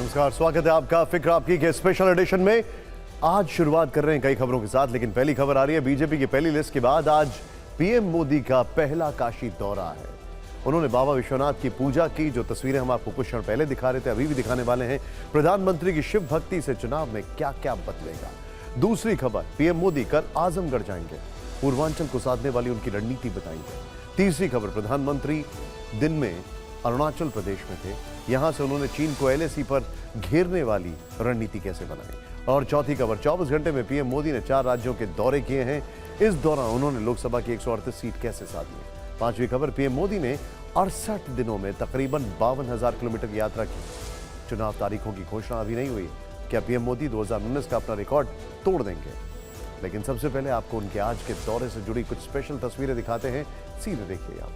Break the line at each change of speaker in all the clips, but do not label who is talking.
नमस्कार, स्वागत है आपका फिक्र आपकी के स्पेशल एडिशन में। आज शुरुआत कर रहे हैं कई खबरों के साथ, लेकिन पहली खबर आ रही है बीजेपी की पहली लिस्ट के बाद आज पीएम मोदी का पहला काशी दौरा है। उन्होंने बाबा विश्वनाथ की पूजा की, जो तस्वीरें हम आपको कुछ क्षण पहले दिखा रहे थे अभी भी दिखाने वाले हैं। प्रधानमंत्री की शिव भक्ति से चुनाव में क्या क्या बदलेगा। दूसरी खबर, पीएम मोदी कल आजमगढ़ जाएंगे, पूर्वांचल को साधने वाली उनकी रणनीति बताएंगे। तीसरी खबर, प्रधानमंत्री दिन में अरुणाचल प्रदेश में थे, यहां से उन्होंने चीन को एलएसी पर घेरने वाली रणनीति कैसे बनाई। और चौथी खबर, 24 घंटे में पीएम मोदी ने 4 राज्यों के दौरे किए हैं, इस दौरान उन्होंने लोकसभा की 138 सीट कैसे साधी। पांचवी खबर, पीएम मोदी ने 68 दिनों में तकरीबन 52,000 किलोमीटर की यात्रा की। चुनाव तारीखों की घोषणा अभी नहीं हुई, क्या पीएम मोदी 2019 का अपना रिकॉर्ड तोड़ देंगे। लेकिन सबसे पहले आपको उनके आज के दौरे से जुड़ी कुछ स्पेशल तस्वीरें दिखाते हैं, सीधे देखिए आप।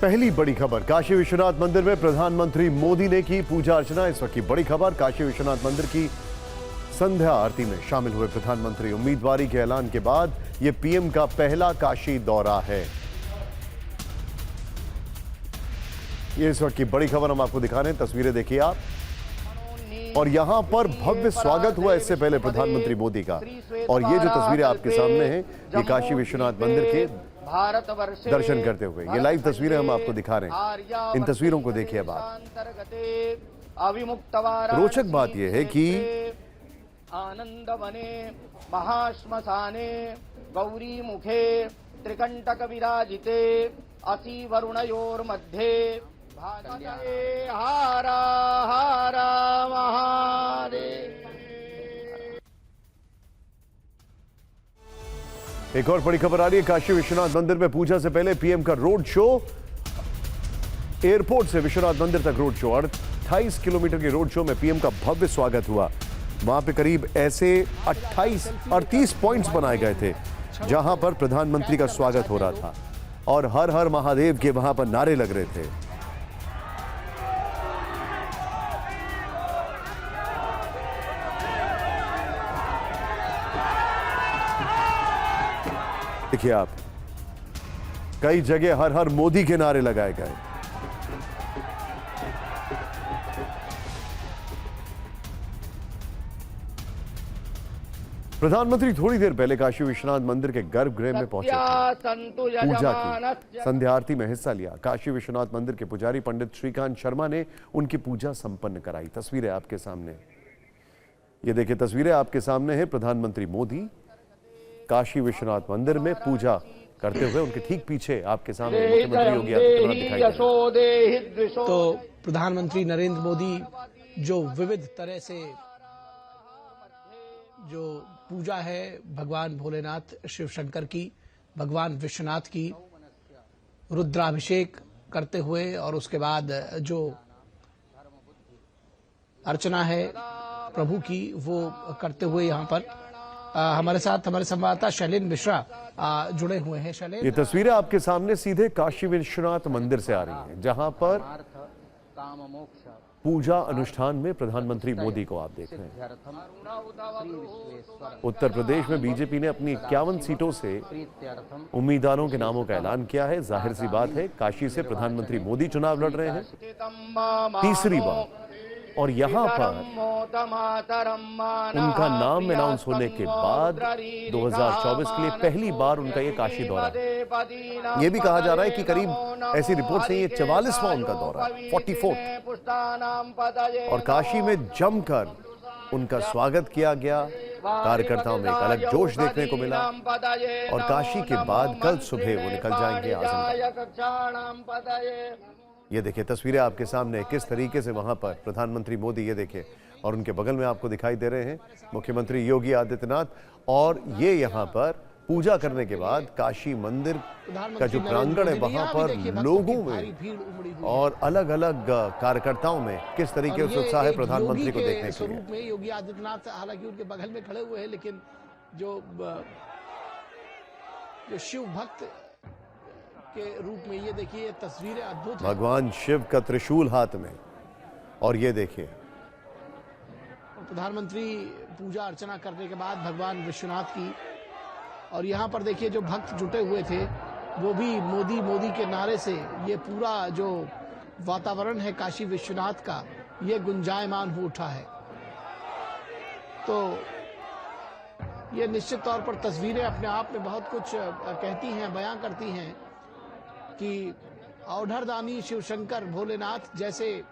पहली बड़ी खबर, काशी विश्वनाथ मंदिर में प्रधानमंत्री मोदी ने की पूजा अर्चना। इस वक्त की बड़ी खबर, काशी विश्वनाथ मंदिर की संध्या आरती में शामिल हुए प्रधानमंत्री। उम्मीदवारी के ऐलान के बाद यह पीएम का पहला काशी दौरा है। ये इस वक्त की बड़ी खबर हम आपको दिखा रहे हैं, तस्वीरें देखिए आप। और यहां पर भव्य स्वागत हुआ इससे पहले प्रधानमंत्री मोदी का। और ये जो तस्वीरें आपके सामने हैं, ये काशी विश्वनाथ मंदिर के दर्शन करते हुए, ये लाइव तस्वीरें हम आपको दिखा रहे हैं। इन तस्वीरों को देखिए अब आप। रोचक बात यह है कि
आनंद वने महाश्मशाने गौरी मुखे त्रिकंटक विराजिते असी वरुणयोर मध्ये हारा हारा महादेव।
एक और बड़ी खबर आ रही है, काशी विश्वनाथ मंदिर में पूजा से पहले पीएम का रोड शो। एयरपोर्ट से विश्वनाथ मंदिर तक रोड शो, 28 किलोमीटर के रोड शो में पीएम का भव्य स्वागत हुआ। वहां पे करीब ऐसे 38 पॉइंट्स बनाए गए थे जहां पर प्रधानमंत्री का स्वागत हो रहा था और हर हर महादेव के वहां पर नारे लग रहे थे। देखिए आप, कई जगह हर हर मोदी के नारे लगाए गए। प्रधानमंत्री थोड़ी देर पहले काशी विश्वनाथ मंदिर के गर्भगृह में पहुंचे थे, पूजा की, संध्या आरती में हिस्सा लिया। काशी विश्वनाथ मंदिर के पुजारी पंडित श्रीकांत शर्मा ने उनकी पूजा संपन्न कराई। तस्वीरें आपके सामने, ये देखिए तस्वीरें आपके सामने है। प्रधानमंत्री मोदी काशी विश्वनाथ मंदिर में पूजा करते हुए, उनके ठीक पीछे आपके सामने मुख्यमंत्री योगी आदित्यनाथ दिखाई दे रहे हैं।
तो प्रधानमंत्री नरेंद्र मोदी जो विविध तरह से जो पूजा है भगवान भोलेनाथ शिव शंकर की, भगवान विश्वनाथ की, रुद्राभिषेक करते हुए और उसके बाद जो अर्चना है प्रभु की वो करते हुए यहाँ पर हमारे साथ हमारे संवाददाता शैलेंद्र मिश्रा जुड़े हुए हैं। शैलेंद्र,
ये तस्वीरें आपके सामने सीधे काशी विश्वनाथ मंदिर से आ रही हैं, जहां पर पूजा अनुष्ठान में प्रधानमंत्री मोदी को आप देख रहे हैं। उत्तर प्रदेश में बीजेपी ने अपनी 51 सीटों से उम्मीदवारों के नामों का ऐलान किया है। जाहिर सी बात है, काशी से प्रधानमंत्री मोदी चुनाव लड़ रहे हैं तीसरी बार, और यहां पर उनका नाम अनाउंस होने के बाद 2024 के लिए पहली बार उनका ये काशी दौरा है। ये भी कहा जा रहा है कि करीब ऐसी रिपोर्ट से ये 44वां उनका दौरा है, 44। और काशी में जमकर उनका स्वागत किया गया, कार्यकर्ताओं में एक अलग जोश देखने को मिला और काशी के बाद कल सुबह वो निकल जाएंगे आजमगढ़। ये देखिए तस्वीरें आपके सामने किस तरीके से वहां पर प्रधानमंत्री मोदी, ये देखिए, और उनके बगल में आपको दिखाई दे रहे हैं मुख्यमंत्री योगी आदित्यनाथ, और ये यहाँ पर पूजा करने के बाद काशी मंदिर का जो प्रांगण है वहां पर लोगों में और अलग अलग कार्यकर्ताओं में किस तरीके से उत्साह है प्रधानमंत्री को देखने के लिए।
योगी आदित्यनाथ हालांकि उनके बगल में खड़े हुए हैं, लेकिन जो शिव भक्त के रूप में ये देखिए तस्वीरें अद्भुत है।
भगवान शिव का त्रिशूल हाथ में, और ये देखिए
प्रधानमंत्री पूजा अर्चना करने के बाद भगवान विश्वनाथ की, और यहाँ पर देखिए जो भक्त जुटे हुए थे वो भी मोदी मोदी के नारे से ये पूरा जो वातावरण है काशी विश्वनाथ का ये गुंजायमान हो उठा है। तो ये निश्चित तौर पर तस्वीरें अपने आप में बहुत कुछ कहती हैं, बयां करती हैं कि औढ़रदानी शिव शंकर भोलेनाथ जैसे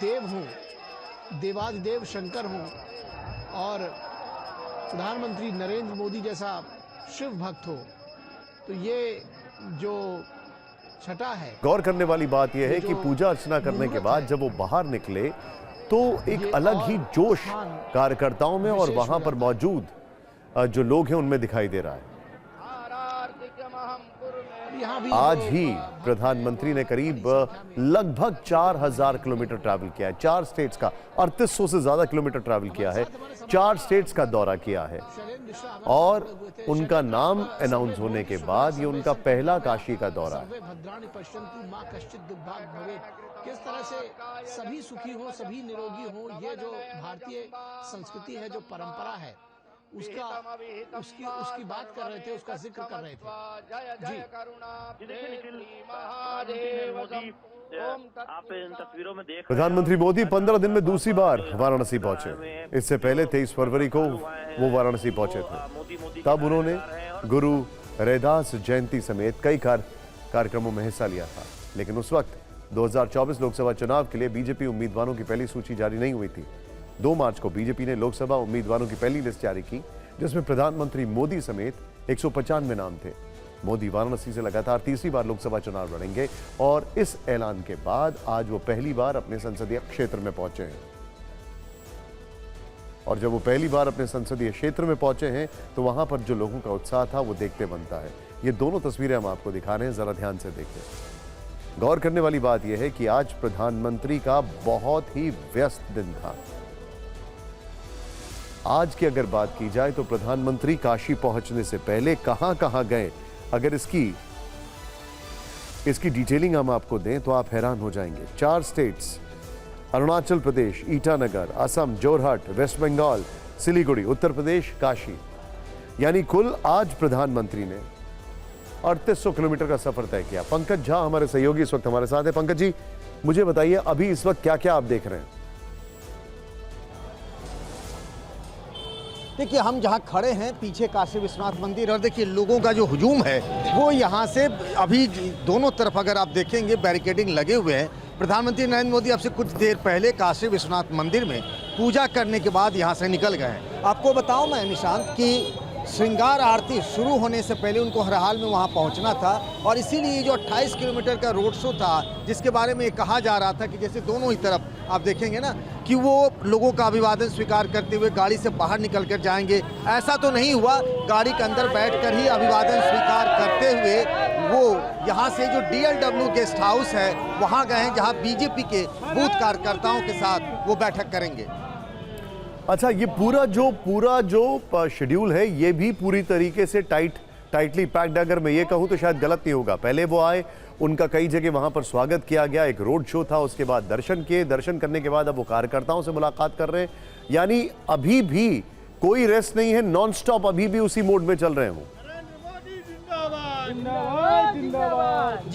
देव हों, देवादिदेव शंकर हों, और प्रधानमंत्री नरेंद्र मोदी जैसा शिव भक्त हो, तो ये जो छटा है।
गौर करने वाली बात यह है कि पूजा अर्चना करने के बाद जब वो बाहर निकले तो एक अलग ही जोश कार्यकर्ताओं में और वहां पर मौजूद जो लोग हैं उनमें दिखाई दे रहा है। आज ही प्रधानमंत्री ने करीब लगभग 4000 किलोमीटर ट्रैवल किया है, 4 स्टेट्स का 3800 से ज्यादा किलोमीटर ट्रैवल किया है, 4 स्टेट्स का दौरा किया है, और उनका नाम अनाउंस होने के बाद ये उनका पहला काशी का दौरा है।
किस तरह से सभी सुखी हो, सभी निरोगी हो, ये जो भारतीय संस्कृति है, जो परंपरा है, उसकी बात कर रहे थे, उसका जिक्र कर रहे थे।
आप इन तस्वीरों में देख
प्रधानमंत्री मोदी 15 दिन में दूसरी बार वाराणसी पहुंचे। इससे पहले 23 फरवरी को वो वाराणसी पहुंचे थे, तब उन्होंने गुरु रैदास जयंती समेत कई कार्यक्रमों में हिस्सा लिया था। लेकिन उस वक्त 2024 लोकसभा चुनाव के लिए बीजेपी उम्मीदवारों की पहली सूची जारी नहीं हुई थी। 2 मार्च को बीजेपी ने लोकसभा उम्मीदवारों की पहली लिस्ट जारी की, जिसमें प्रधानमंत्री मोदी समेत 195 नाम थे। मोदी वाराणसी से लगातार तीसरी बार लोकसभा चुनाव लड़ेंगे, और इस ऐलान के बाद आज वो पहली बार अपने संसदीय क्षेत्र में पहुंचे हैं। और जब वो पहली बार अपने संसदीय क्षेत्र में पहुंचे हैं तो वहां पर जो लोगों का उत्साह था वो देखते बनता है। ये दोनों तस्वीरें हम आपको दिखा रहे हैं, जरा ध्यान से देखें। गौर करने वाली बात यह है कि आज प्रधानमंत्री का बहुत ही व्यस्त दिन था। आज की अगर बात की जाए तो प्रधानमंत्री काशी पहुंचने से पहले कहां-कहां गए, अगर इसकी डिटेलिंग हम आपको दें तो आप हैरान हो जाएंगे। 4 स्टेट्स, अरुणाचल प्रदेश, ईटानगर, असम, जोरहाट, वेस्ट बंगाल, सिलीगुड़ी, उत्तर प्रदेश, काशी, यानी कुल आज प्रधानमंत्री ने 3800 किलोमीटर का सफर तय किया। पंकज झा हमारे सहयोगी इस वक्त हमारे साथ है। पंकज जी, मुझे बताइए अभी इस वक्त क्या क्या आप देख रहे हैं?
देखिए, हम जहाँ खड़े हैं पीछे काशी विश्वनाथ मंदिर, और देखिए लोगों का जो हुजूम है वो यहाँ से अभी दोनों तरफ अगर आप देखेंगे बैरिकेडिंग लगे हुए हैं। प्रधानमंत्री नरेंद्र मोदी अब से कुछ देर पहले काशी विश्वनाथ मंदिर में पूजा करने के बाद यहाँ से निकल गए हैं। आपको बताऊँ मैं निशांत कि श्रृंगार आरती शुरू होने से पहले उनको हर हाल में वहाँ पहुँचना था, और इसीलिए जो 28 किलोमीटर का रोड शो था, जिसके बारे में कहा जा रहा था कि जैसे दोनों ही तरफ आप देखेंगे ना कि वो लोगों का अभिवादन स्वीकार करते हुए गाड़ी से बाहर निकल कर जाएंगे, ऐसा तो नहीं हुआ। गाड़ी के अंदर बैठकर ही अभिवादन स्वीकार करते हुए वो यहाँ से जो DLW गेस्ट हाउस है वहाँ गए हैं, जहाँ बीजेपी के बूथ कार्यकर्ताओं के साथ वो बैठक करेंगे।
अच्छा, ये पूरा जो शेड्यूल है ये भी पूरी तरीके से टाइटली पैक्ड, अगर मैं ये कहूँ तो शायद गलत नहीं होगा। पहले वो आए, उनका कई जगह वहां पर स्वागत किया गया, एक रोड शो था, उसके बाद दर्शन किए, दर्शन करने के बाद अब वो कार्यकर्ताओं से मुलाकात कर रहे हैं, यानी अभी भी कोई रेस्ट नहीं है, नॉन स्टॉप अभी भी उसी मोड में चल रहे हैं वो।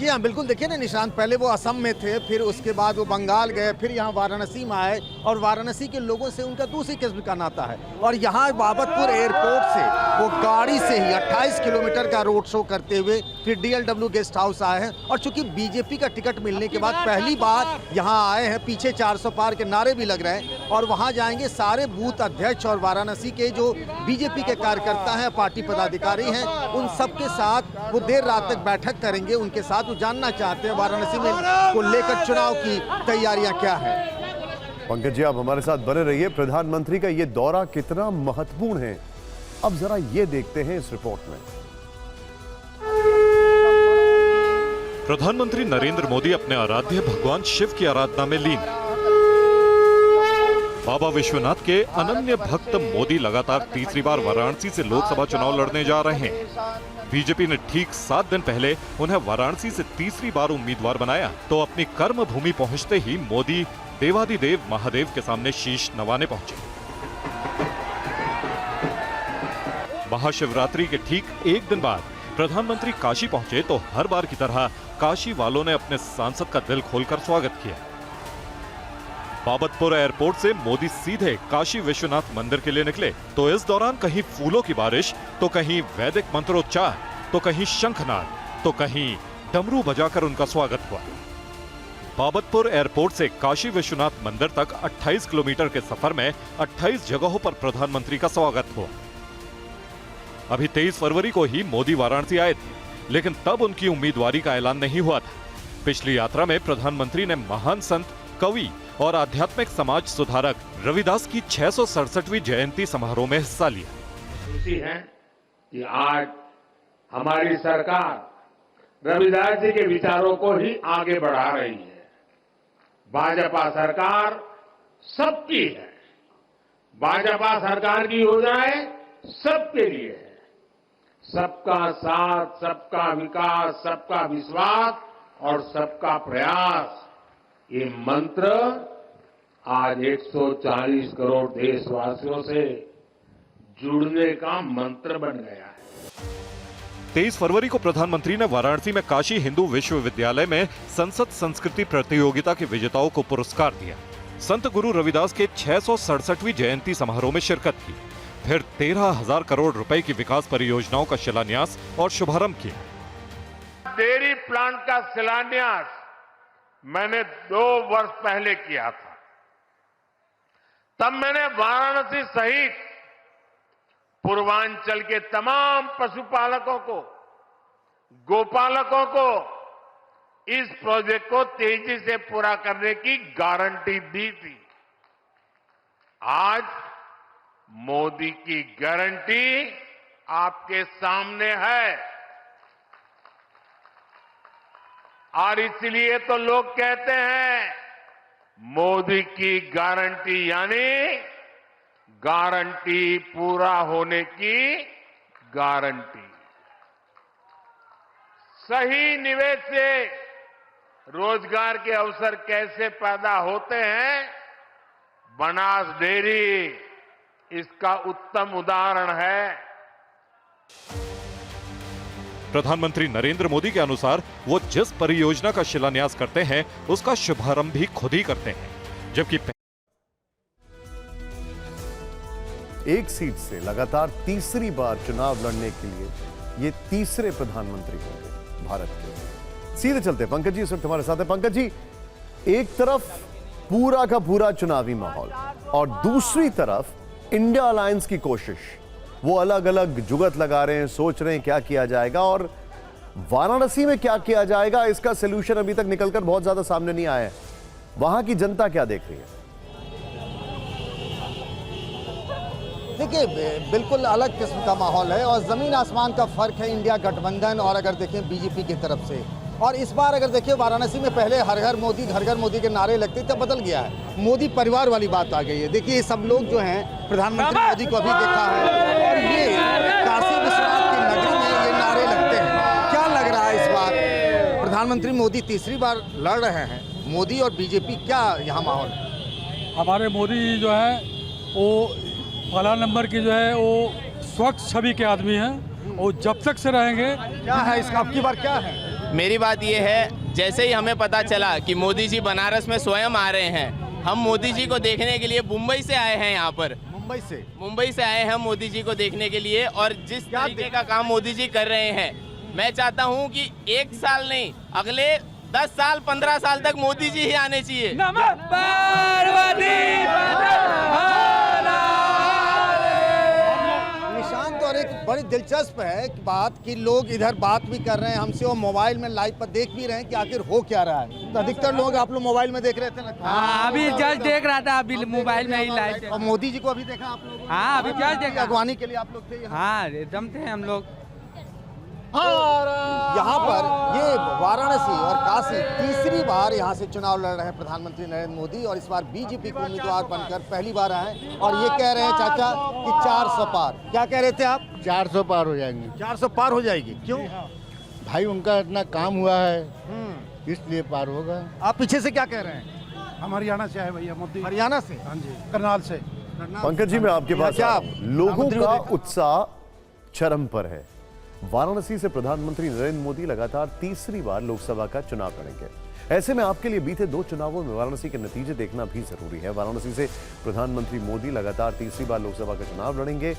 जी हाँ, बिल्कुल। देखिए ना निशांत, पहले वो असम में थे, फिर उसके बाद वो बंगाल गए, फिर यहाँ वाराणसी में आए और वाराणसी के लोगों से उनका दूसरी किस्म का नाता है। और यहाँ बाबतपुर एयरपोर्ट से वो गाड़ी से ही 28 किलोमीटर का रोड शो करते हुए फिर DLW गेस्ट हाउस आए हैं। और चूंकि बीजेपी का टिकट मिलने के बाद पहली बार यहाँ आए हैं, पीछे 400 पार के नारे भी लग रहे हैं और वहाँ जाएंगे सारे बूथ अध्यक्ष और वाराणसी के जो बीजेपी के कार्यकर्ता हैं, पार्टी पदाधिकारी हैं, उन सबके साथ वो देर रात तक बैठक करेंगे। उनके साथ वो जानना चाहते हैं वाराणसी में को लेकर चुनाव की तैयारियां क्या है।
पंकज जी, आप हमारे साथ बने रहिए। प्रधानमंत्री का ये दौरा कितना महत्वपूर्ण है, अब जरा ये देखते हैं इस रिपोर्ट में।
प्रधानमंत्री नरेंद्र मोदी अपने आराध्य भगवान शिव की आराधना में लीन। बाबा विश्वनाथ के अनन्य भक्त मोदी लगातार तीसरी बार वाराणसी से लोकसभा चुनाव लड़ने जा रहे हैं। बीजेपी ने ठीक 7 दिन पहले उन्हें वाराणसी से तीसरी बार उम्मीदवार बनाया, तो अपनी कर्म भूमि पहुंचते ही मोदी देवादिदेव महादेव के सामने शीश नवाने पहुंचे। महाशिवरात्रि के ठीक एक दिन बाद प्रधानमंत्री काशी पहुंचे तो हर बार की तरह काशी वालों ने अपने सांसद का दिल खोलकर स्वागत किया। बाबतपुर एयरपोर्ट से मोदी सीधे काशी विश्वनाथ मंदिर के लिए निकले, तो इस दौरान कहीं फूलों की बारिश, तो कहीं वैदिक मंत्रोच्चार, तो कहीं शंखनाद, तो कहीं डमरू बजाकर उनका स्वागत हुआ। बाबतपुर एयरपोर्ट से काशी विश्वनाथ मंदिर तक 28 किलोमीटर के सफर में 28 जगहों पर प्रधानमंत्री का स्वागत हुआ। अभी 23 फरवरी को ही मोदी वाराणसी आए थे, लेकिन तब उनकी उम्मीदवारी का ऐलान नहीं हुआ था। पिछली यात्रा में प्रधानमंत्री ने महान संत, कवि और आध्यात्मिक समाज सुधारक रविदास की 667वीं जयंती समारोह में हिस्सा लिया।
खुशी है कि आज हमारी सरकार रविदास जी के विचारों को ही आगे बढ़ा रही है। भाजपा सरकार सबकी है। भाजपा सरकार की योजनाएं सबके लिए है। सबका साथ, सबका विकास, सबका विश्वास और सबका प्रयास, ये मंत्र आज 140 करोड़ देशवासियों से जुड़ने का मंत्र बन गया है।
23 फरवरी को प्रधानमंत्री ने वाराणसी में काशी हिंदू विश्वविद्यालय में संसद संस्कृति प्रतियोगिता के विजेताओं को पुरस्कार दिया। संत गुरु रविदास के 667वीं जयंती समारोह में शिरकत की। फिर 13,000 करोड़ रुपए की विकास परियोजनाओं का शिलान्यास और शुभारंभ किया।
डेयरी प्लांट का शिलान्यास मैंने 2 वर्ष पहले किया था। तब मैंने वाराणसी सहित पूर्वांचल के तमाम पशुपालकों को, गोपालकों को इस प्रोजेक्ट को तेजी से पूरा करने की गारंटी दी थी। आज मोदी की गारंटी आपके सामने है और इसलिए तो लोग कहते हैं मोदी की गारंटी यानी गारंटी पूरा होने की गारंटी। सही निवेश से रोजगार के अवसर कैसे पैदा होते हैं, बनास डेयरी इसका उत्तम उदाहरण है।
प्रधानमंत्री नरेंद्र मोदी के अनुसार वो जिस परियोजना का शिलान्यास करते हैं उसका शुभारंभ भी खुद ही करते हैं, जबकि
एक सीट से लगातार तीसरी बार चुनाव लड़ने के लिए ये तीसरे प्रधानमंत्री होंगे भारत के। सीधे चलते हैं, पंकज जी इस वक्त हमारे साथ है। पंकज जी, एक तरफ पूरा का पूरा चुनावी माहौल और दूसरी तरफ इंडिया अलायंस की कोशिश, वो अलग अलग जुगत लगा रहे हैं, सोच रहे हैं क्या किया जाएगा और वाराणसी में क्या किया जाएगा, इसका सोल्यूशन अभी तक निकलकर बहुत ज्यादा सामने नहीं आया है। वहां की जनता क्या देख रही है?
देखिए, बिल्कुल अलग किस्म का माहौल है और जमीन आसमान का फर्क है इंडिया गठबंधन और अगर देखें बीजेपी की तरफ से। और इस बार अगर देखिए वाराणसी में पहले हर घर मोदी, घर घर मोदी के नारे लगते थे, बदल गया है। मोदी परिवार वाली बात आ गई है। देखिए ये सब लोग जो हैं प्रधानमंत्री मोदी को अभी देखा है और ये काशी विश्वनाथ की नगरी में ये नारे लगते हैं। क्या लग रहा है इस बार प्रधानमंत्री मोदी तीसरी बार लड़ रहे हैं, मोदी और बीजेपी, क्या यहाँ माहौल है?
हमारे मोदी जो है वो पहला नंबर की जो है वो स्वच्छ छवि के आदमी हैं और जब तक से रहेंगे।
क्या है इसका अब की बार क्या है?
मेरी बात ये है, जैसे ही हमें पता चला कि मोदी जी बनारस में स्वयं आ रहे हैं, हम मोदी जी को देखने के लिए मुंबई से आए हैं। यहाँ पर मुंबई से आए हैं मोदी जी को देखने के लिए। और जिस तरीके का काम मोदी जी कर रहे हैं, मैं चाहता हूँ कि 1 साल नहीं, अगले 10 साल 15 साल तक मोदी जी ही आने चाहिए।
निशांत, और एक बड़ी दिलचस्प है कि बात कि लोग इधर बात भी कर रहे हैं हमसे और मोबाइल में लाइव पर देख भी रहे हैं कि आखिर हो क्या रहा है। तो अधिकतर लोग आप लोग मोबाइल में देख रहे थे ना?
हाँ, अभी जस्ट देख रहा था, अभी मोबाइल में ही लाइव।
और मोदी जी को अभी देखा आप लोगों ने?
हाँ, अभी जस्ट देखा।
अगवानी के लिए आप लोग थे यहाँ?
हाँ, एकदम थे हम लोग।
यहाँ पर ये वाराणसी और काशी तीसरी बार यहाँ से चुनाव लड़ रहे हैं प्रधानमंत्री नरेंद्र मोदी, और इस बार बीजेपी के उम्मीदवार बनकर पहली बार आए हैं। और ये कह रहे हैं चाचा कि 400 पार। क्या कह रहे थे आप?
400 पार हो जाएंगे।
400 पार हो जाएगी? क्यों?
भाई उनका इतना काम हुआ है, इसलिए पार होगा।
आप पीछे से क्या कह रहे हैं?
हम हरियाणा से आए भैया, मोदी।
हरियाणा से?
हाँ जी, करनाल से।
पंकज जी, मैं आपके पास
क्या
लोगों का उत्साह चरम पर है। वाराणसी से प्रधानमंत्री नरेंद्र मोदी लगातार तीसरी बार लोकसभा का चुनाव लड़ेंगे। ऐसे में आपके लिए बीते 2 चुनावों में वाराणसी के नतीजे देखना भी जरूरी है। वाराणसी से प्रधानमंत्री मोदी लगातार तीसरी बार लोकसभा का चुनाव लड़ेंगे।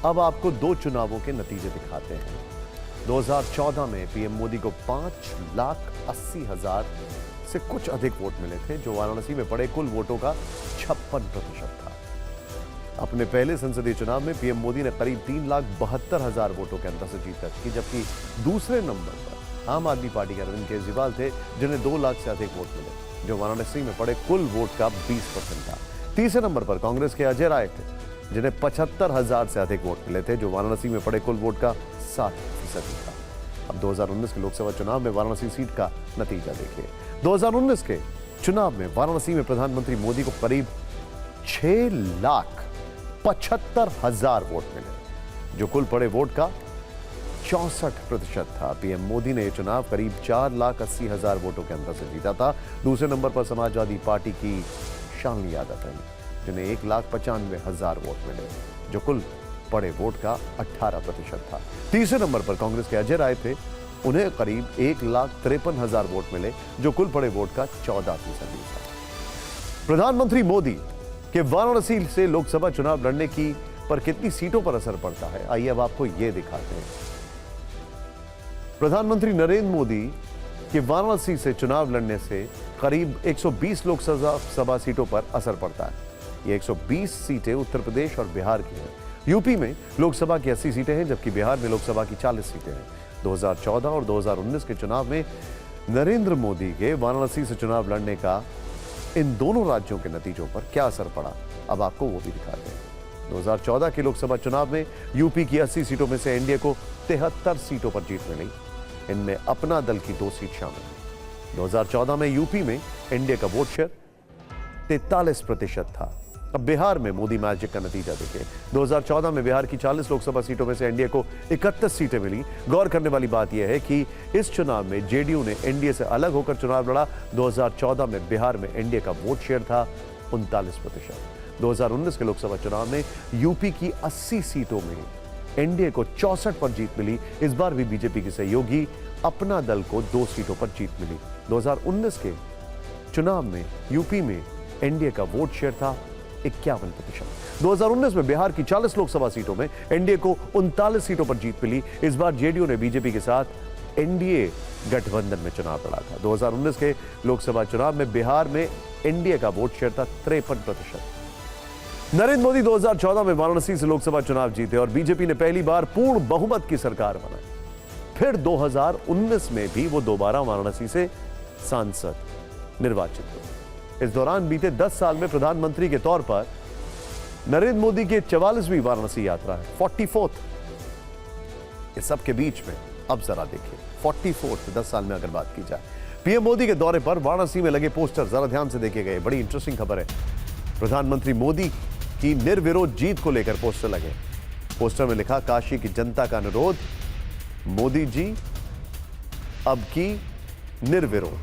अब आपको 2 चुनावों के नतीजे दिखाते हैं। 2014 में पीएम मोदी को 5,80,000 से कुछ अधिक वोट मिले थे, जो वाराणसी में पड़े कुल वोटों का 56% था। अपने पहले संसदीय चुनाव में पीएम मोदी ने करीब 3,72,000 वोटों के अंतर से जीत दर्ज की, जबकि दूसरे नंबर पर आम आदमी पार्टी के अरविंद केजरीवाल थे, जिन्हें 2 लाख से अधिक वोट मिले, जो वाराणसी में पड़े कुल वोट का 20% था। तीसरे नंबर पर कांग्रेस के अजय राय थे, जिन्हें 75,000 से अधिक वोट मिले थे, जो वाराणसी में पड़े कुल वोट का 60% था। अब 2019 के लोकसभा चुनाव में वाराणसी सीट का नतीजा देखिए। 2019 के चुनाव में वाराणसी में प्रधानमंत्री मोदी को करीब 6,75,000 वोट मिले, जो कुल पड़े वोट का 64% था। पीएम मोदी ने यह चुनाव करीब 4,80,000 वोटों के अंतर से जीता था। दूसरे नंबर पर समाजवादी पार्टी की शालिनी यादव रही, जिन्हें 1,95,000 वोट मिले, जो कुल पड़े वोट का 18% था। तीसरे नंबर पर कांग्रेस के अजय राय थे, उन्हें करीब 1,53,000 वोट मिले, जो कुल पड़े वोट का 14% था। प्रधानमंत्री मोदी के वाराणसी से लोकसभा चुनाव लड़ने की पर कितनी सीटों पर असर पड़ता है, आइए अब आपको यह दिखाते हैं। प्रधानमंत्री नरेंद्र मोदी के वाराणसी से चुनाव लड़ने से करीब 120 लोकसभा सीटों पर असर पड़ता है। ये 120 सीटें उत्तर प्रदेश और बिहार की हैं। यूपी में लोकसभा की 80 सीटें हैं, जबकि बिहार में लोकसभा की 40 सीटें हैं। 2014 और 2019 के चुनाव में नरेंद्र मोदी के वाराणसी से चुनाव लड़ने का इन दोनों राज्यों के नतीजों पर क्या असर पड़ा, अब आपको वो भी दिखाते हैं। 2014 के लोकसभा चुनाव में यूपी की 80 सीटों में से एनडीए को 73 सीटों पर जीत मिली। इनमें अपना दल की 2 सीट शामिल है। 2014 में यूपी में एनडीए का वोट शेयर 43% था। अब बिहार में मोदी मैजिक का नतीजा देखिए। 2014 में बिहार की 40 लोकसभा सीटों में से एनडीए को 31 सीटें मिली। गौर करने वाली बात यह है कि इस चुनाव में जेडीयू ने एनडीए से अलग होकर चुनाव लड़ा। 2014 में बिहार में एनडीए का वोट शेयर था 39%। 2019 के लोकसभा चुनाव में यूपी की 80 सीटों में एनडीए को 64 पर जीत मिली। इस बार भी बीजेपी की सहयोगी अपना दल को 2 सीटों पर जीत मिली। 2019 के चुनाव में यूपी में एनडीए का वोट शेयर था 51%। 2019 में बिहार की 40 लोकसभा सीटों में एनडीए को 39 सीटों पर जीत मिली। इस बार जेडीयू ने बीजेपी के साथ एनडीए गठबंधन में चुनाव लड़ा था। 2019 के लोकसभा चुनाव में बिहार में एनडीए का वोट शेयर था 53%। नरेंद्र मोदी 2014 में वाराणसी से लोकसभा चुनाव जीते और बीजेपी ने पहली बार पूर्ण बहुमत की सरकार बनाई। फिर 2019 में भी वो दोबारा वाराणसी से सांसद निर्वाचित हुए। इस दौरान बीते 10 साल में प्रधानमंत्री के तौर पर नरेंद्र मोदी की 44वीं वाराणसी यात्रा है, 44th। इस सब के बीच में अब जरा देखिए 44th 10 साल में अगर बात की जाए, पीएम मोदी के दौरे पर वाराणसी में लगे पोस्टर जरा ध्यान से देखे गए। बड़ी इंटरेस्टिंग खबर है। प्रधानमंत्री मोदी की निर्विरोध जीत को लेकर पोस्टर लगे। पोस्टर में लिखा, काशी की जनता का अनुरोध, मोदी जी अब की निर्विरोध।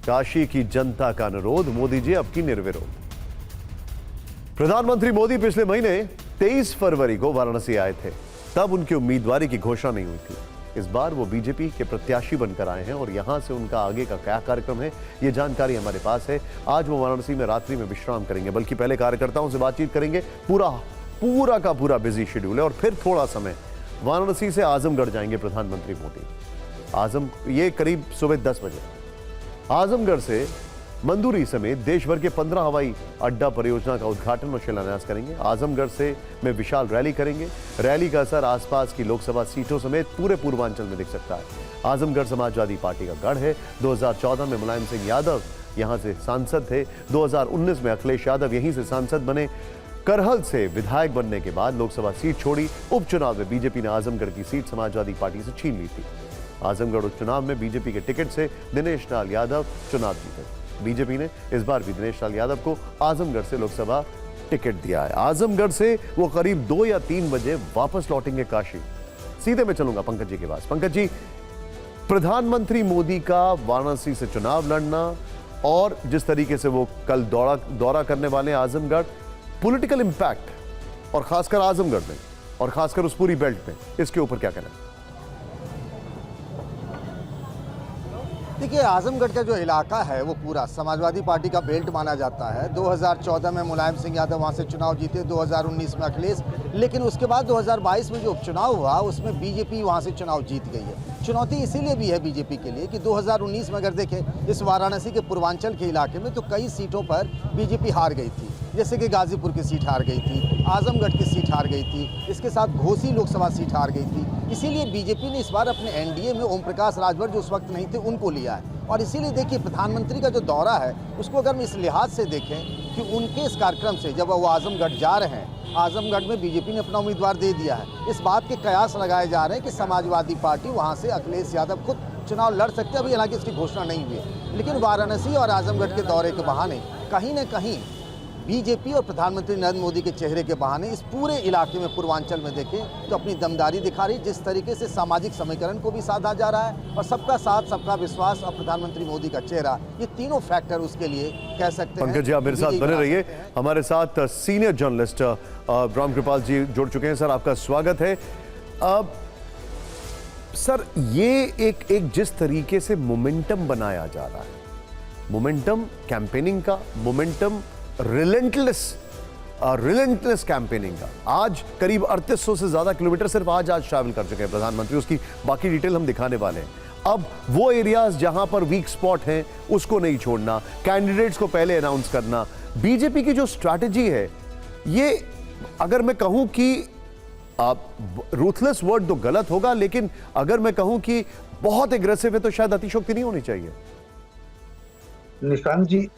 काशी की जनता का अनुरोध, मोदी जी अब की निर्विरोध। प्रधानमंत्री मोदी पिछले महीने 23 फरवरी को वाराणसी आए थे। तब उनकी उम्मीदवारी की घोषणा नहीं हुई थी। इस बार वो बीजेपी के प्रत्याशी बनकर आए हैं और यहां से उनका आगे का क्या कार्यक्रम है, ये जानकारी हमारे पास है। आज वो वाराणसी में रात्रि में विश्राम करेंगे, बल्कि पहले कार्यकर्ताओं से बातचीत करेंगे। पूरा का पूरा बिजी शेड्यूल है और फिर थोड़ा समय वाराणसी से आजमगढ़ जाएंगे प्रधानमंत्री मोदी। ये करीब सुबह 10 बजे आजमगढ़ से मंदुरी समेत देश भर के 15 हवाई अड्डा परियोजना का उद्घाटन और शिलान्यास करेंगे। आजमगढ़ से में विशाल रैली करेंगे। रैली का असर आसपास की लोकसभा सीटों समेत पूरे पूर्वांचल में दिख सकता है। आजमगढ़ समाजवादी पार्टी का गढ़ है। 2014 में मुलायम सिंह यादव यहां से सांसद थे। 2019 में अखिलेश यादव यहीं से सांसद बने। करहल से विधायक बनने के बाद लोकसभा सीट छोड़ी। उपचुनाव में बीजेपी ने आजमगढ़ की सीट समाजवादी पार्टी से छीन ली थी। आजमगढ़ उपचुनाव में बीजेपी के टिकट से दिनेश लाल यादव चुनाव जीते। बीजेपी ने इस बार भी दिनेश लाल यादव को आजमगढ़ से लोकसभा टिकट दिया है। आजमगढ़ से वो करीब 2 या 3 बजे वापस लौटेंगे काशी। सीधे मैं चलूंगा पंकज जी के पास। पंकज जी, प्रधानमंत्री मोदी का वाराणसी से चुनाव लड़ना और जिस तरीके से वो कल दौरा करने वाले हैं आजमगढ़, पॉलिटिकल इंपैक्ट और खासकर आजमगढ़ में और खासकर उस पूरी बेल्ट में, इसके ऊपर क्या कहना है?
देखिए, आजमगढ़ का जो इलाका है वो पूरा समाजवादी पार्टी का बेल्ट माना जाता है। 2014 में मुलायम सिंह यादव वहाँ से चुनाव जीते, 2019 में अखिलेश, लेकिन उसके बाद 2022 में जो उपचुनाव हुआ उसमें बीजेपी वहाँ से चुनाव जीत गई है। चुनौती इसीलिए भी है बीजेपी के लिए कि 2019 में अगर देखें इस वाराणसी के पूर्वांचल के इलाके में तो कई सीटों पर बीजेपी हार गई थी, जैसे कि गाजीपुर की सीट हार गई थी, आजमगढ़ की सीट हार गई थी, इसके साथ घोसी लोकसभा सीट हार गई थी। इसीलिए बीजेपी ने इस बार अपने एनडीए में ओम प्रकाश राजभर जो उस वक्त नहीं थे उनको लिया है। और इसीलिए देखिए, प्रधानमंत्री का जो दौरा है उसको अगर हम इस लिहाज से देखें कि उनके इस कार्यक्रम से जब वो आजमगढ़ जा रहे हैं, आजमगढ़ में बीजेपी ने अपना उम्मीदवार दे दिया है। इस बात के कयास लगाए जा रहे हैं कि समाजवादी पार्टी वहाँ से अखिलेश यादव खुद चुनाव लड़ सकते हैं। अभी हालांकि इसकी घोषणा नहीं हुई है, लेकिन वाराणसी और आजमगढ़ के दौरे के बहाने कहीं न कहीं बीजेपी और प्रधानमंत्री नरेंद्र मोदी के चेहरे के बहाने इस पूरे इलाके में पूर्वांचल में देखें तो अपनी दमदारी दिखा रही। जिस तरीके से सामाजिक समीकरण को भी साधा जा रहा है और सबका साथ सबका विश्वास और प्रधानमंत्री मोदी का चेहरा, ये तीनों फैक्टर उसके लिए कह सकते हैं।
पंकज जी, आप मेरे साथ बने रहिए। हमारे साथ सीनियर जर्नलिस्ट रामकृपाल जी जुड़ चुके हैं। सर, आपका स्वागत है। सर, ये एक जिस तरीके से मोमेंटम बनाया जा रहा है, मोमेंटम कैंपेनिंग का, मोमेंटम रिलेंटलेस कैंपेनिंग का। आज करीब 3800 से ज्यादा किलोमीटर सिर्फ आज ट्रैवल कर चुके हैं प्रधानमंत्री। उसकी बाकी डिटेल हम दिखाने वाले हैं। अब वो एरियाज जहां पर वीक स्पॉट हैं उसको नहीं छोड़ना, कैंडिडेट्स को पहले अनाउंस करना। बीजेपी की जो स्ट्रैटेजी है, ये अगर मैं कहूं कि रूथलेस वर्ड तो गलत होगा, लेकिन अगर मैं कहूं कि बहुत एग्रेसिव है तो शायद अतिशयोक्ति नहीं होनी चाहिए।
निशांत जी,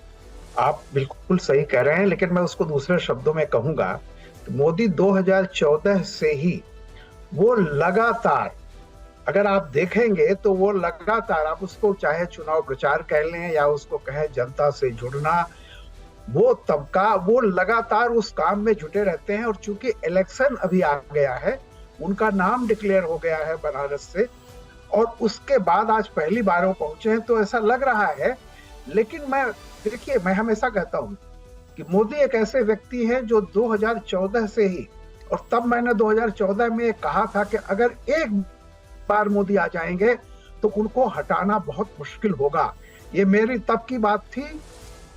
आप बिल्कुल सही कह रहे हैं, लेकिन मैं उसको दूसरे शब्दों में कहूंगा तो मोदी 2014 से ही वो लगातार, अगर आप देखेंगे तो वो लगातार, आप उसको चाहे चुनाव प्रचार कह लें या उसको कहें जनता से जुड़ना, वो तबका वो लगातार उस काम में जुटे रहते हैं। और चूंकि इलेक्शन अभी आ गया है, उनका नाम डिक्लेयर हो गया है बनारस से, और उसके बाद आज पहली बार वो पहुंचे हैं, तो ऐसा लग रहा है। लेकिन मैं हमेशा कहता हूं कि मोदी एक ऐसे व्यक्ति हैं जो 2014 से ही, और तब मैंने 2014 में कहा था कि अगर एक बार मोदी आ जाएंगे तो उनको हटाना बहुत मुश्किल होगा। ये मेरी तब की बात थी,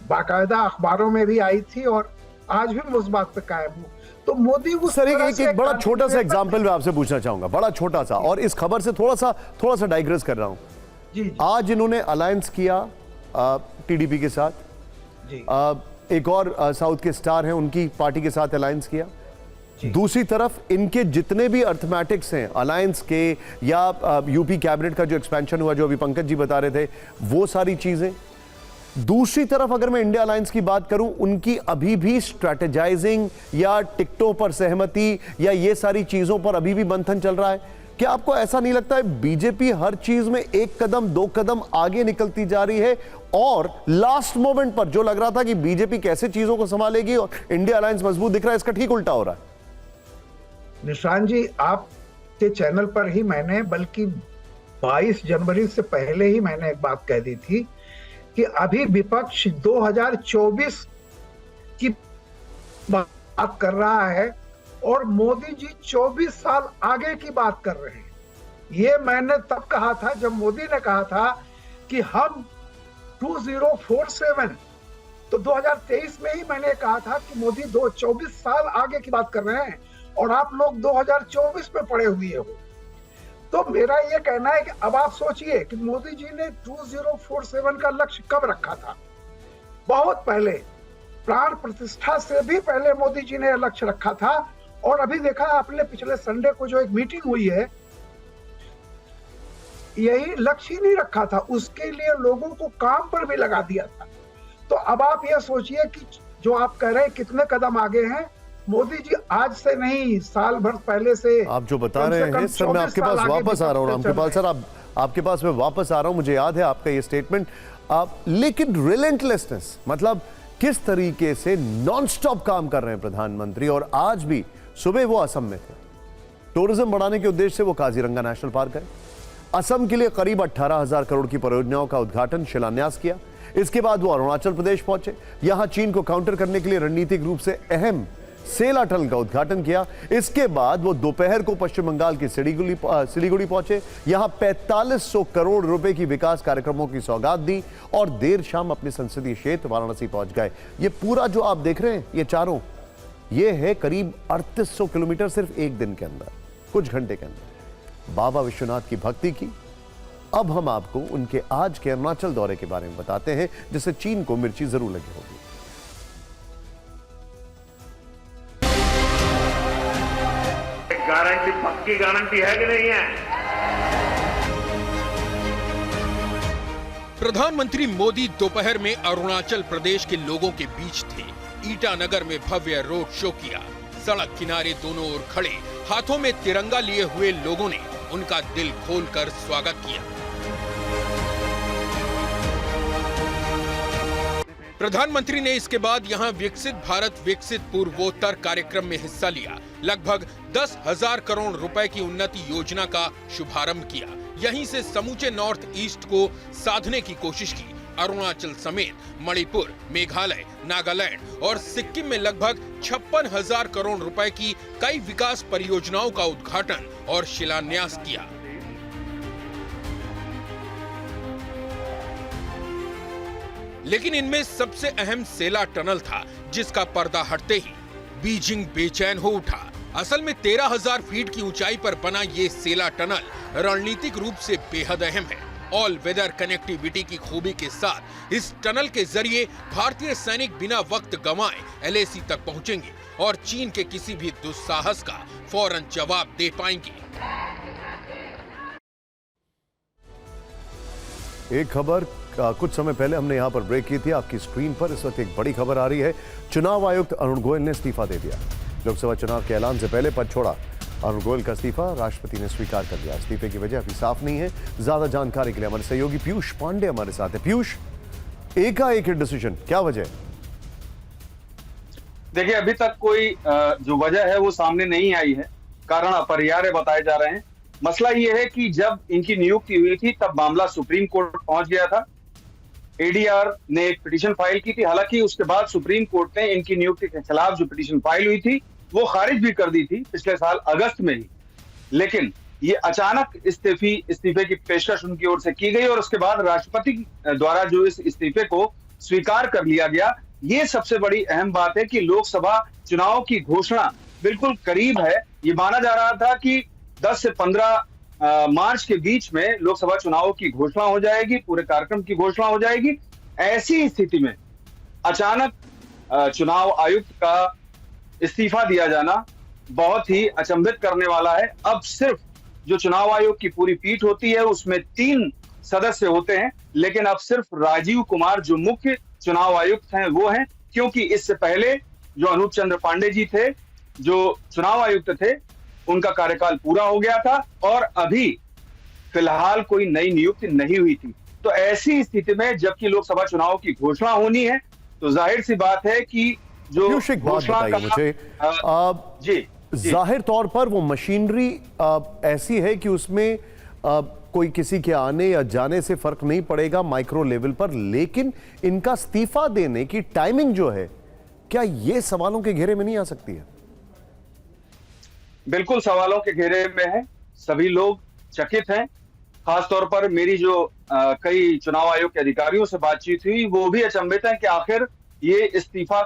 बाकायदा अखबारों में भी आई थी, और आज भी मैं उस बात पे कायम हूं। तो मोदी उस
सर, एक बड़ा छोटा सा एग्जाम्पल मैं आपसे पूछना चाहूंगा, बड़ा छोटा सा, और इस खबर से थोड़ा सा डाइग्रेस कर रहा हूं।
जी।
आज इन्होंने अलायंस किया टीडीपी के साथ,
जी।
एक और साउथ के स्टार हैं, उनकी पार्टी के साथ अलायंस किया। दूसरी तरफ इनके जितने भी अर्थमेटिक्स हैं अलायंस के, या यूपी कैबिनेट का जो एक्सपेंशन हुआ, जो अभी पंकज जी बता रहे थे, वो सारी चीजें। दूसरी तरफ अगर मैं इंडिया अलायंस की बात करूं, उनकी अभी भी स्ट्रेटेजाइजिंग या टिकटों पर सहमति या ये सारी चीजों पर अभी भी मंथन चल रहा है। क्या आपको ऐसा नहीं लगता है बीजेपी हर चीज में एक कदम 2 कदम आगे निकलती जा रही है, और लास्ट मोमेंट पर जो लग रहा था कि बीजेपी कैसे चीजों को संभालेगी और इंडिया अलायंस मजबूत दिख रहा है, इसका ठीक उल्टा हो रहा है?
निशांत जी, आपके चैनल पर ही मैंने, बल्कि 22 जनवरी से पहले ही मैंने एक बात कह दी थी कि अभी विपक्ष 2024 की बात कर रहा है और मोदी जी 24 साल आगे की बात कर रहे हैं। ये मैंने तब कहा था जब मोदी ने कहा था कि हम 2047, तो 2023 में ही मैंने कहा था कि मोदी 24 साल आगे की बात कर रहे हैं और आप लोग 2024 में पड़े हुए हो। तो मेरा ये कहना है कि अब आप सोचिए कि मोदी जी ने 2047 का लक्ष्य कब रखा था। बहुत पहले, प्राण प्रतिष्ठा से भी पहले मोदी जी ने लक्ष्य रखा था। और अभी देखा आपने पिछले संडे को जो एक मीटिंग हुई है, यही लक्ष्य ही नहीं रखा था, उसके लिए लोगों को काम पर भी लगा दिया था। तो अब आप ये सोचिए कि जो आप कह रहे हैं कितने कदम आगे हैं। मोदी जी आज से नहीं, साल भर पहले से
आप जो बता रहे हैं सर, मैं आपके पास वापस आ रहा हूँ रामकृपाल सर, आपके पास मैं वापस आ रहा हूँ। मुझे याद है आपका ये स्टेटमेंट, लेकिन रिलेंटलेसनेस मतलब किस तरीके से नॉनस्टॉप काम कर रहे हैं प्रधानमंत्री। और आज भी सुबह वो असम में थे, टूरिज्म बढ़ाने के उद्देश्य से वो काजीरंगा नेशनल पार्क गए, असम के लिए करीब 18,000 करोड़ की परियोजनाओं का उद्घाटन शिलान्यास किया। इसके बाद वो अरुणाचल प्रदेश पहुंचे, यहां चीन को काउंटर करने के लिए रणनीतिक रूप से अहम सेला टनल का उद्घाटन किया। इसके बाद वो दोपहर को पश्चिम बंगाल की सिलीगुड़ी पहुंचे, यहां 4500 करोड़ रुपए की विकास कार्यक्रमों की सौगात दी और देर शाम अपने संसदीय क्षेत्र वाराणसी पहुंच गए। ये पूरा जो आप देख रहे हैं, ये चारों, ये है करीब 3800 किलोमीटर सिर्फ एक दिन के अंदर, कुछ घंटे के अंदर। बाबा विश्वनाथ की भक्ति की। अब हम आपको उनके आज के अरुणाचल दौरे के बारे में बताते हैं, जिससे चीन को मिर्ची जरूर लगी होगी।
गारंटी, पक्की गारंटी है कि नहीं है?
प्रधानमंत्री मोदी दोपहर में अरुणाचल प्रदेश के लोगों के बीच थे। ईटानगर में भव्य रोड शो किया। सड़क किनारे दोनों ओर खड़े हाथों में तिरंगा लिए हुए लोगों ने उनका दिल खोलकर स्वागत किया। प्रधानमंत्री ने इसके बाद यहां विकसित भारत विकसित पूर्वोत्तर कार्यक्रम में हिस्सा लिया। लगभग 10,000 करोड़ रुपए की उन्नति योजना का शुभारंभ किया। यहीं से समूचे नॉर्थ ईस्ट को साधने की कोशिश की। अरुणाचल समेत मणिपुर, मेघालय, नागालैंड और सिक्किम में लगभग 56,000 करोड़ रुपए की कई विकास परियोजनाओं का उद्घाटन और शिलान्यास किया। लेकिन इनमें सबसे अहम सेला टनल था, जिसका पर्दा हटते ही बीजिंग बेचैन हो उठा। असल में 13,000 फीट की ऊंचाई पर बना ये सेला टनल रणनीतिक रूप से बेहद अहम है। ऑल वेदर कनेक्टिविटी की खूबी के साथ इस टनल के जरिए भारतीय सैनिक बिना वक्त गंवाए LAC तक पहुंचेंगे और चीन के किसी भी दुस्साहस का फौरन जवाब दे पाएंगे।
एक खबर कुछ समय पहले हमने यहां पर ब्रेक की थी, आपकी स्क्रीन पर इस वक्त एक बड़ी खबर आ रही है। चुनाव आयुक्त अरुण गोयल ने इस्तीफा दे दिया। लोकसभा चुनाव के ऐलान से पहले पद छोड़ा। अरुण गोयल का इस्तीफा राष्ट्रपति ने स्वीकार कर लिया। इस्तीफे की वजह अभी साफ नहीं है। ज्यादा जानकारी के लिए हमारे सहयोगी पीयूष पांडे हमारे साथ है। पीयूष, एकाएक डिसीजन, क्या वजह?
देखिए, अभी तक कोई जो वजह है वो सामने नहीं आई है। कारण अपरिहार्य बताए जा रहे हैं। मसला ये है कि जब इनकी नियुक्ति हुई थी तब मामला सुप्रीम कोर्ट पहुंच गया था। ADR ने एक पिटीशन फाइल की थी। हालांकि उसके बाद सुप्रीम कोर्ट ने इनकी नियुक्ति के खिलाफ जो पिटीशन फाइल हुई थी वो खारिज भी कर दी थी पिछले साल अगस्त में ही। लेकिन ये अचानक इस्तीफे की पेशकश उनकी ओर से की गई और उसके बाद राष्ट्रपति द्वारा जो इस इस्तीफे को स्वीकार कर लिया गया। ये सबसे बड़ी अहम बात है कि लोकसभा चुनाव की घोषणा बिल्कुल करीब है। ये माना जा रहा था कि 10 से 15 मार्च के बीच में लोकसभा चुनाव की घोषणा हो जाएगी, पूरे कार्यक्रम की घोषणा हो जाएगी। ऐसी स्थिति में अचानक चुनाव आयुक्त का इस्तीफा दिया जाना बहुत ही अचंभित करने वाला है। अब सिर्फ जो चुनाव आयोग की पूरी पीठ होती है उसमें 3 सदस्य होते हैं, लेकिन अब सिर्फ राजीव कुमार जो मुख्य चुनाव आयुक्त हैं वो हैं, क्योंकि इससे पहले जो अनूप चंद्र पांडे जी थे जो चुनाव आयुक्त थे उनका कार्यकाल पूरा हो गया था और अभी फिलहाल कोई नई नियुक्ति नहीं हुई थी। तो ऐसी स्थिति में जबकि लोकसभा चुनाव की घोषणा होनी है तो जाहिर सी बात है कि जो घोषणा का
मुझे जाहिर तौर पर वो मशीनरी ऐसी है कि उसमें कोई किसी के आने या जाने से फर्क नहीं पड़ेगा माइक्रो लेवल पर, लेकिन इनका इस्तीफा देने की टाइमिंग जो है, क्या ये सवालों के घेरे में नहीं आ सकती है?
बिल्कुल सवालों के घेरे में है, सभी लोग चकित हैं। खासतौर पर मेरी जो कई चुनाव आयोग के अधिकारियों से बातचीत हुई, वो भी अचंभित है कि आखिर ये इस्तीफा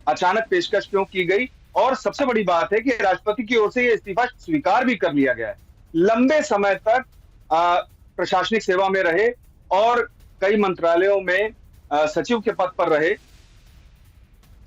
अचानक पेशकश क्यों की गई। और सबसे बड़ी बात है कि राष्ट्रपति की ओर से ये इस्तीफा स्वीकार भी कर लिया गया है। लंबे समय तक प्रशासनिक सेवा में रहे और कई मंत्रालयों में सचिव के पद पर रहे,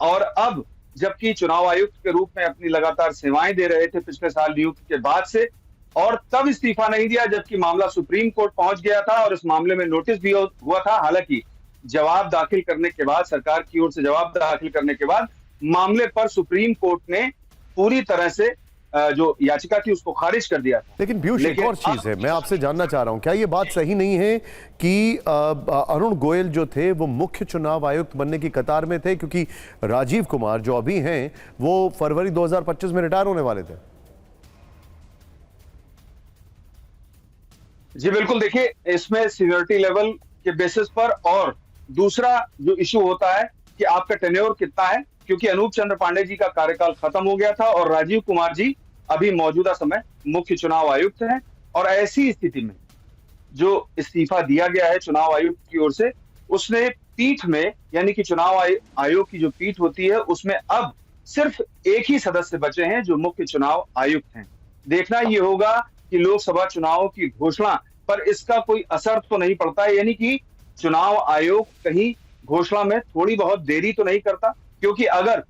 और अब जबकि चुनाव आयुक्त के रूप में अपनी लगातार सेवाएं दे रहे थे पिछले साल नियुक्ति के बाद से, और तब इस्तीफा नहीं दिया जबकि मामला सुप्रीम कोर्ट पहुंच गया था और इस मामले में नोटिस भी हुआ था। हालांकि जवाब दाखिल करने के बाद, सरकार की ओर से जवाब दाखिल करने के बाद, मामले पर सुप्रीम कोर्ट ने पूरी तरह से जो याचिका थी उसको खारिज कर दिया था।
लेकिन पीयूष, एक और चीज है, मैं आपसे जानना चाह रहा हूं, क्या ये बात सही नहीं है कि अरुण गोयल जो थे वो मुख्य चुनाव आयुक्त बनने की कतार में थे, क्योंकि राजीव कुमार जो अभी हैं वो फरवरी 2025 में रिटायर होने वाले थे?
जी बिल्कुल, देखिए इसमें सीनियरिटी लेवल के बेसिस पर, और दूसरा जो इशू होता है कि आपका टेन्योर कितना है, क्योंकि अनूप चंद्र पांडे जी का कार्यकाल खत्म हो गया था और राजीव कुमार जी अभी मौजूदा समय मुख्य चुनाव आयुक्त हैं। और ऐसी स्थिति में जो इस्तीफा दिया गया है चुनाव आयुक्त की ओर से, उसने पीठ में, यानी कि चुनाव आयोग की जो पीठ होती है उसमें अब सिर्फ एक ही सदस्य बचे हैं जो मुख्य चुनाव आयुक्त हैं। देखना ये होगा कि लोकसभा चुनाव की घोषणा पर इसका कोई असर तो नहीं पड़ता है, यानी कि चुनाव आयोग कहीं घोषणा में थोड़ी बहुत देरी तो नहीं करता, क्योंकि अगर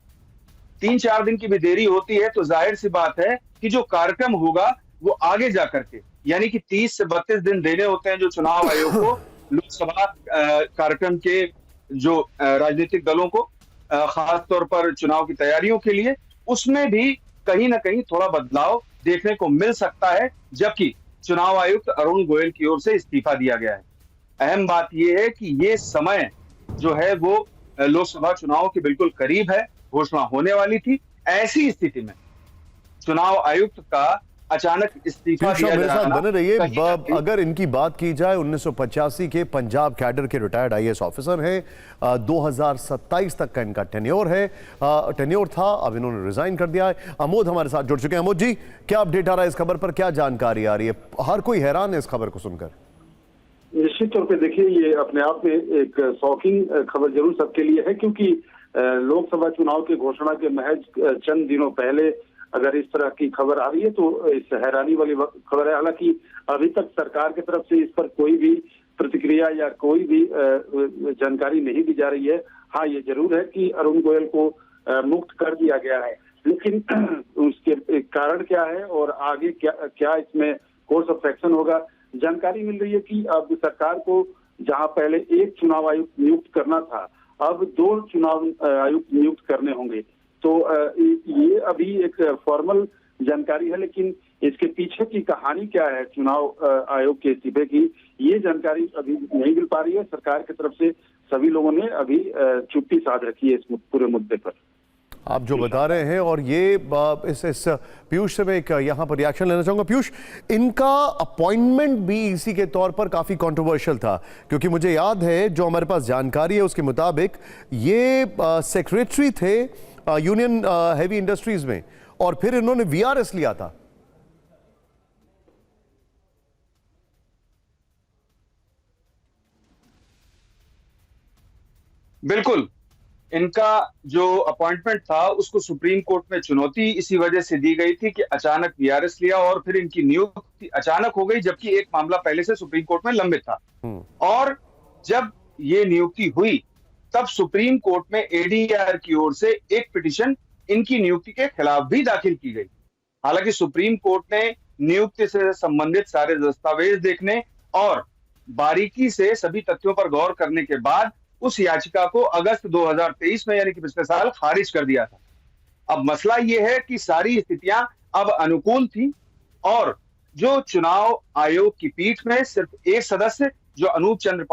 3-4 दिन की भी देरी होती है तो जाहिर सी बात है कि जो कार्यक्रम होगा वो आगे जाकर के, यानी कि 30 से 32 दिन देने होते हैं जो चुनाव आयोग को लोकसभा कार्यक्रम के जो राजनीतिक दलों को, खास तौर पर चुनाव की तैयारियों के लिए, उसमें भी कहीं ना कहीं थोड़ा बदलाव देखने को मिल सकता है, जबकि चुनाव आयुक्त अरुण गोयल की ओर से इस्तीफा दिया गया है। अहम बात यह है कि ये समय जो है वो लोकसभा चुनाव के बिल्कुल करीब है, घोषणा होने वाली थी। ऐसी स्थिति में चुनाव आयुक्त का अचानक इस्तीफा दिया
मेरे साथ बने रहिए।
अगर
इनकी बात की जाए, 1985 के पंजाब कैडर के रिटायर्ड आईएएस ऑफिसर हैं, 2027 तक का इनका टेन्योर था, अब इन्होंने रिजाइन कर दिया है। अमोद हमारे साथ जुड़ चुके हैं। अमोद जी, क्या अपडेट आ रहा है इस खबर पर, क्या जानकारी आ रही है? हर कोई हैरान है इस खबर को सुनकर।
निश्चित तौर पे देखिए, ये अपने आप में एक शॉकिंग खबर जरूर सबके लिए है, क्योंकि लोकसभा चुनाव की घोषणा के महज चंद दिनों पहले अगर इस तरह की खबर आ रही है तो इस हैरानी वाली खबर है। हालांकि अभी तक सरकार की तरफ से इस पर कोई भी प्रतिक्रिया या कोई भी जानकारी नहीं दी जा रही है। हाँ, ये जरूर है कि अरुण गोयल को मुक्त कर दिया गया है, लेकिन उसके कारण क्या है और आगे क्या इसमें कोर्स ऑफ एक्शन होगा, जानकारी मिल रही है कि अब सरकार को जहां पहले एक चुनाव आयुक्त नियुक्त करना था, अब 2 चुनाव आयुक्त नियुक्त करने होंगे। तो ये अभी एक फॉर्मल जानकारी है, लेकिन इसके पीछे की कहानी क्या है चुनाव आयोग के इस्तीफे की, ये जानकारी अभी नहीं मिल पा रही है। सरकार की तरफ से सभी लोगों ने अभी चुप्पी साध रखी है इस पूरे मुद्दे पर।
आप जो बता रहे हैं, और ये इस पीयूष से मैं एक यहाँ पर रिएक्शन लेना चाहूँगा। पीयूष, इनका अपॉइंटमेंट भी इसी के तौर पर काफ़ी कंट्रोवर्शियल था, क्योंकि मुझे याद है जो हमारे पास जानकारी है उसके मुताबिक ये सेक्रेटरी थे यूनियन हैवी इंडस्ट्रीज में, और फिर इन्होंने वीआरएस लिया था।
बिल्कुल, इनका जो अपॉइंटमेंट था उसको सुप्रीम कोर्ट में चुनौती इसी वजह से दी गई थी कि अचानक वीआरएस लिया और फिर इनकी नियुक्ति अचानक हो गई, जबकि एक मामला पहले से सुप्रीम कोर्ट में लंबित था। और जब ये नियुक्ति हुई तब सुप्रीम कोर्ट में एडीआर की ओर से एक पिटीशन इनकी नियुक्ति के खिलाफ भी दाखिल की गई। हालांकि सुप्रीम कोर्ट ने नियुक्ति से संबंधित सारे दस्तावेज देखने और बारीकी से सभी तथ्यों पर गौर करने के बाद उस याचिका को अगस्त 2023 में, यानी कि पिछले साल, खारिज कर दिया था। अब मसला यह है कि सारी स्थितियां अब अनुकूल थी और जो चुनाव आयोग की पीठ में सिर्फ एक सदस्य, जो अनूप चंद्र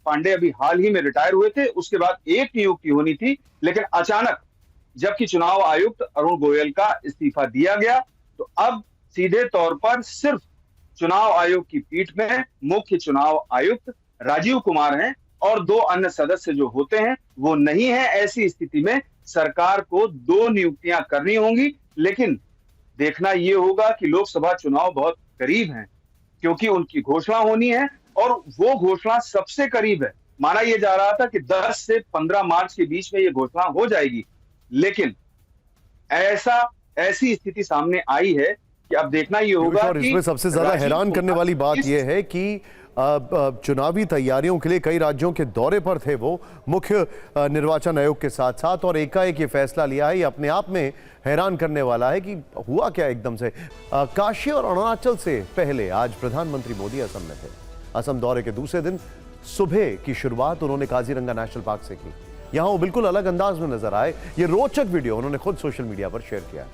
पांडे अभी हाल ही में रिटायर हुए थे, उसके बाद एक नियुक्ति होनी थी, लेकिन अचानक जबकि चुनाव आयुक्त अरुण गोयल का इस्तीफा दिया गया, तो अब सीधे तौर पर सिर्फ चुनाव आयोग की पीठ में मुख्य चुनाव आयुक्त राजीव कुमार हैं और 2 अन्य सदस्य जो होते हैं वो नहीं है। ऐसी स्थिति में सरकार को 2 नियुक्तियां करनी होंगी, लेकिन देखना ये होगा कि लोकसभा चुनाव बहुत करीब हैं, क्योंकि उनकी घोषणा होनी है और वो घोषणा सबसे करीब है। माना यह जा रहा था कि 10 से 15 मार्च के बीच में ये घोषणा हो जाएगी, लेकिन ऐसी स्थिति सामने आई है कि अब देखना ये होगा
और
कि
इसमें सबसे ज्यादा हैरान करने वाली बात यह है कि चुनावी तैयारियों के लिए कई राज्यों के दौरे पर थे वो मुख्य निर्वाचन आयोग के साथ साथ, और एकाएक ये फैसला लिया है। ये अपने आप में हैरान करने वाला है कि हुआ क्या एकदम से। काशी और अरुणाचल से पहले आज प्रधानमंत्री मोदी असम में थे। असम दौरे के दूसरे दिन सुबह की शुरुआत उन्होंने काजीरंगा नेशनल पार्क से की। यहां वो बिल्कुल अलग अंदाज में नजर आए। ये रोचक वीडियो उन्होंने खुद सोशल मीडिया पर शेयर किया।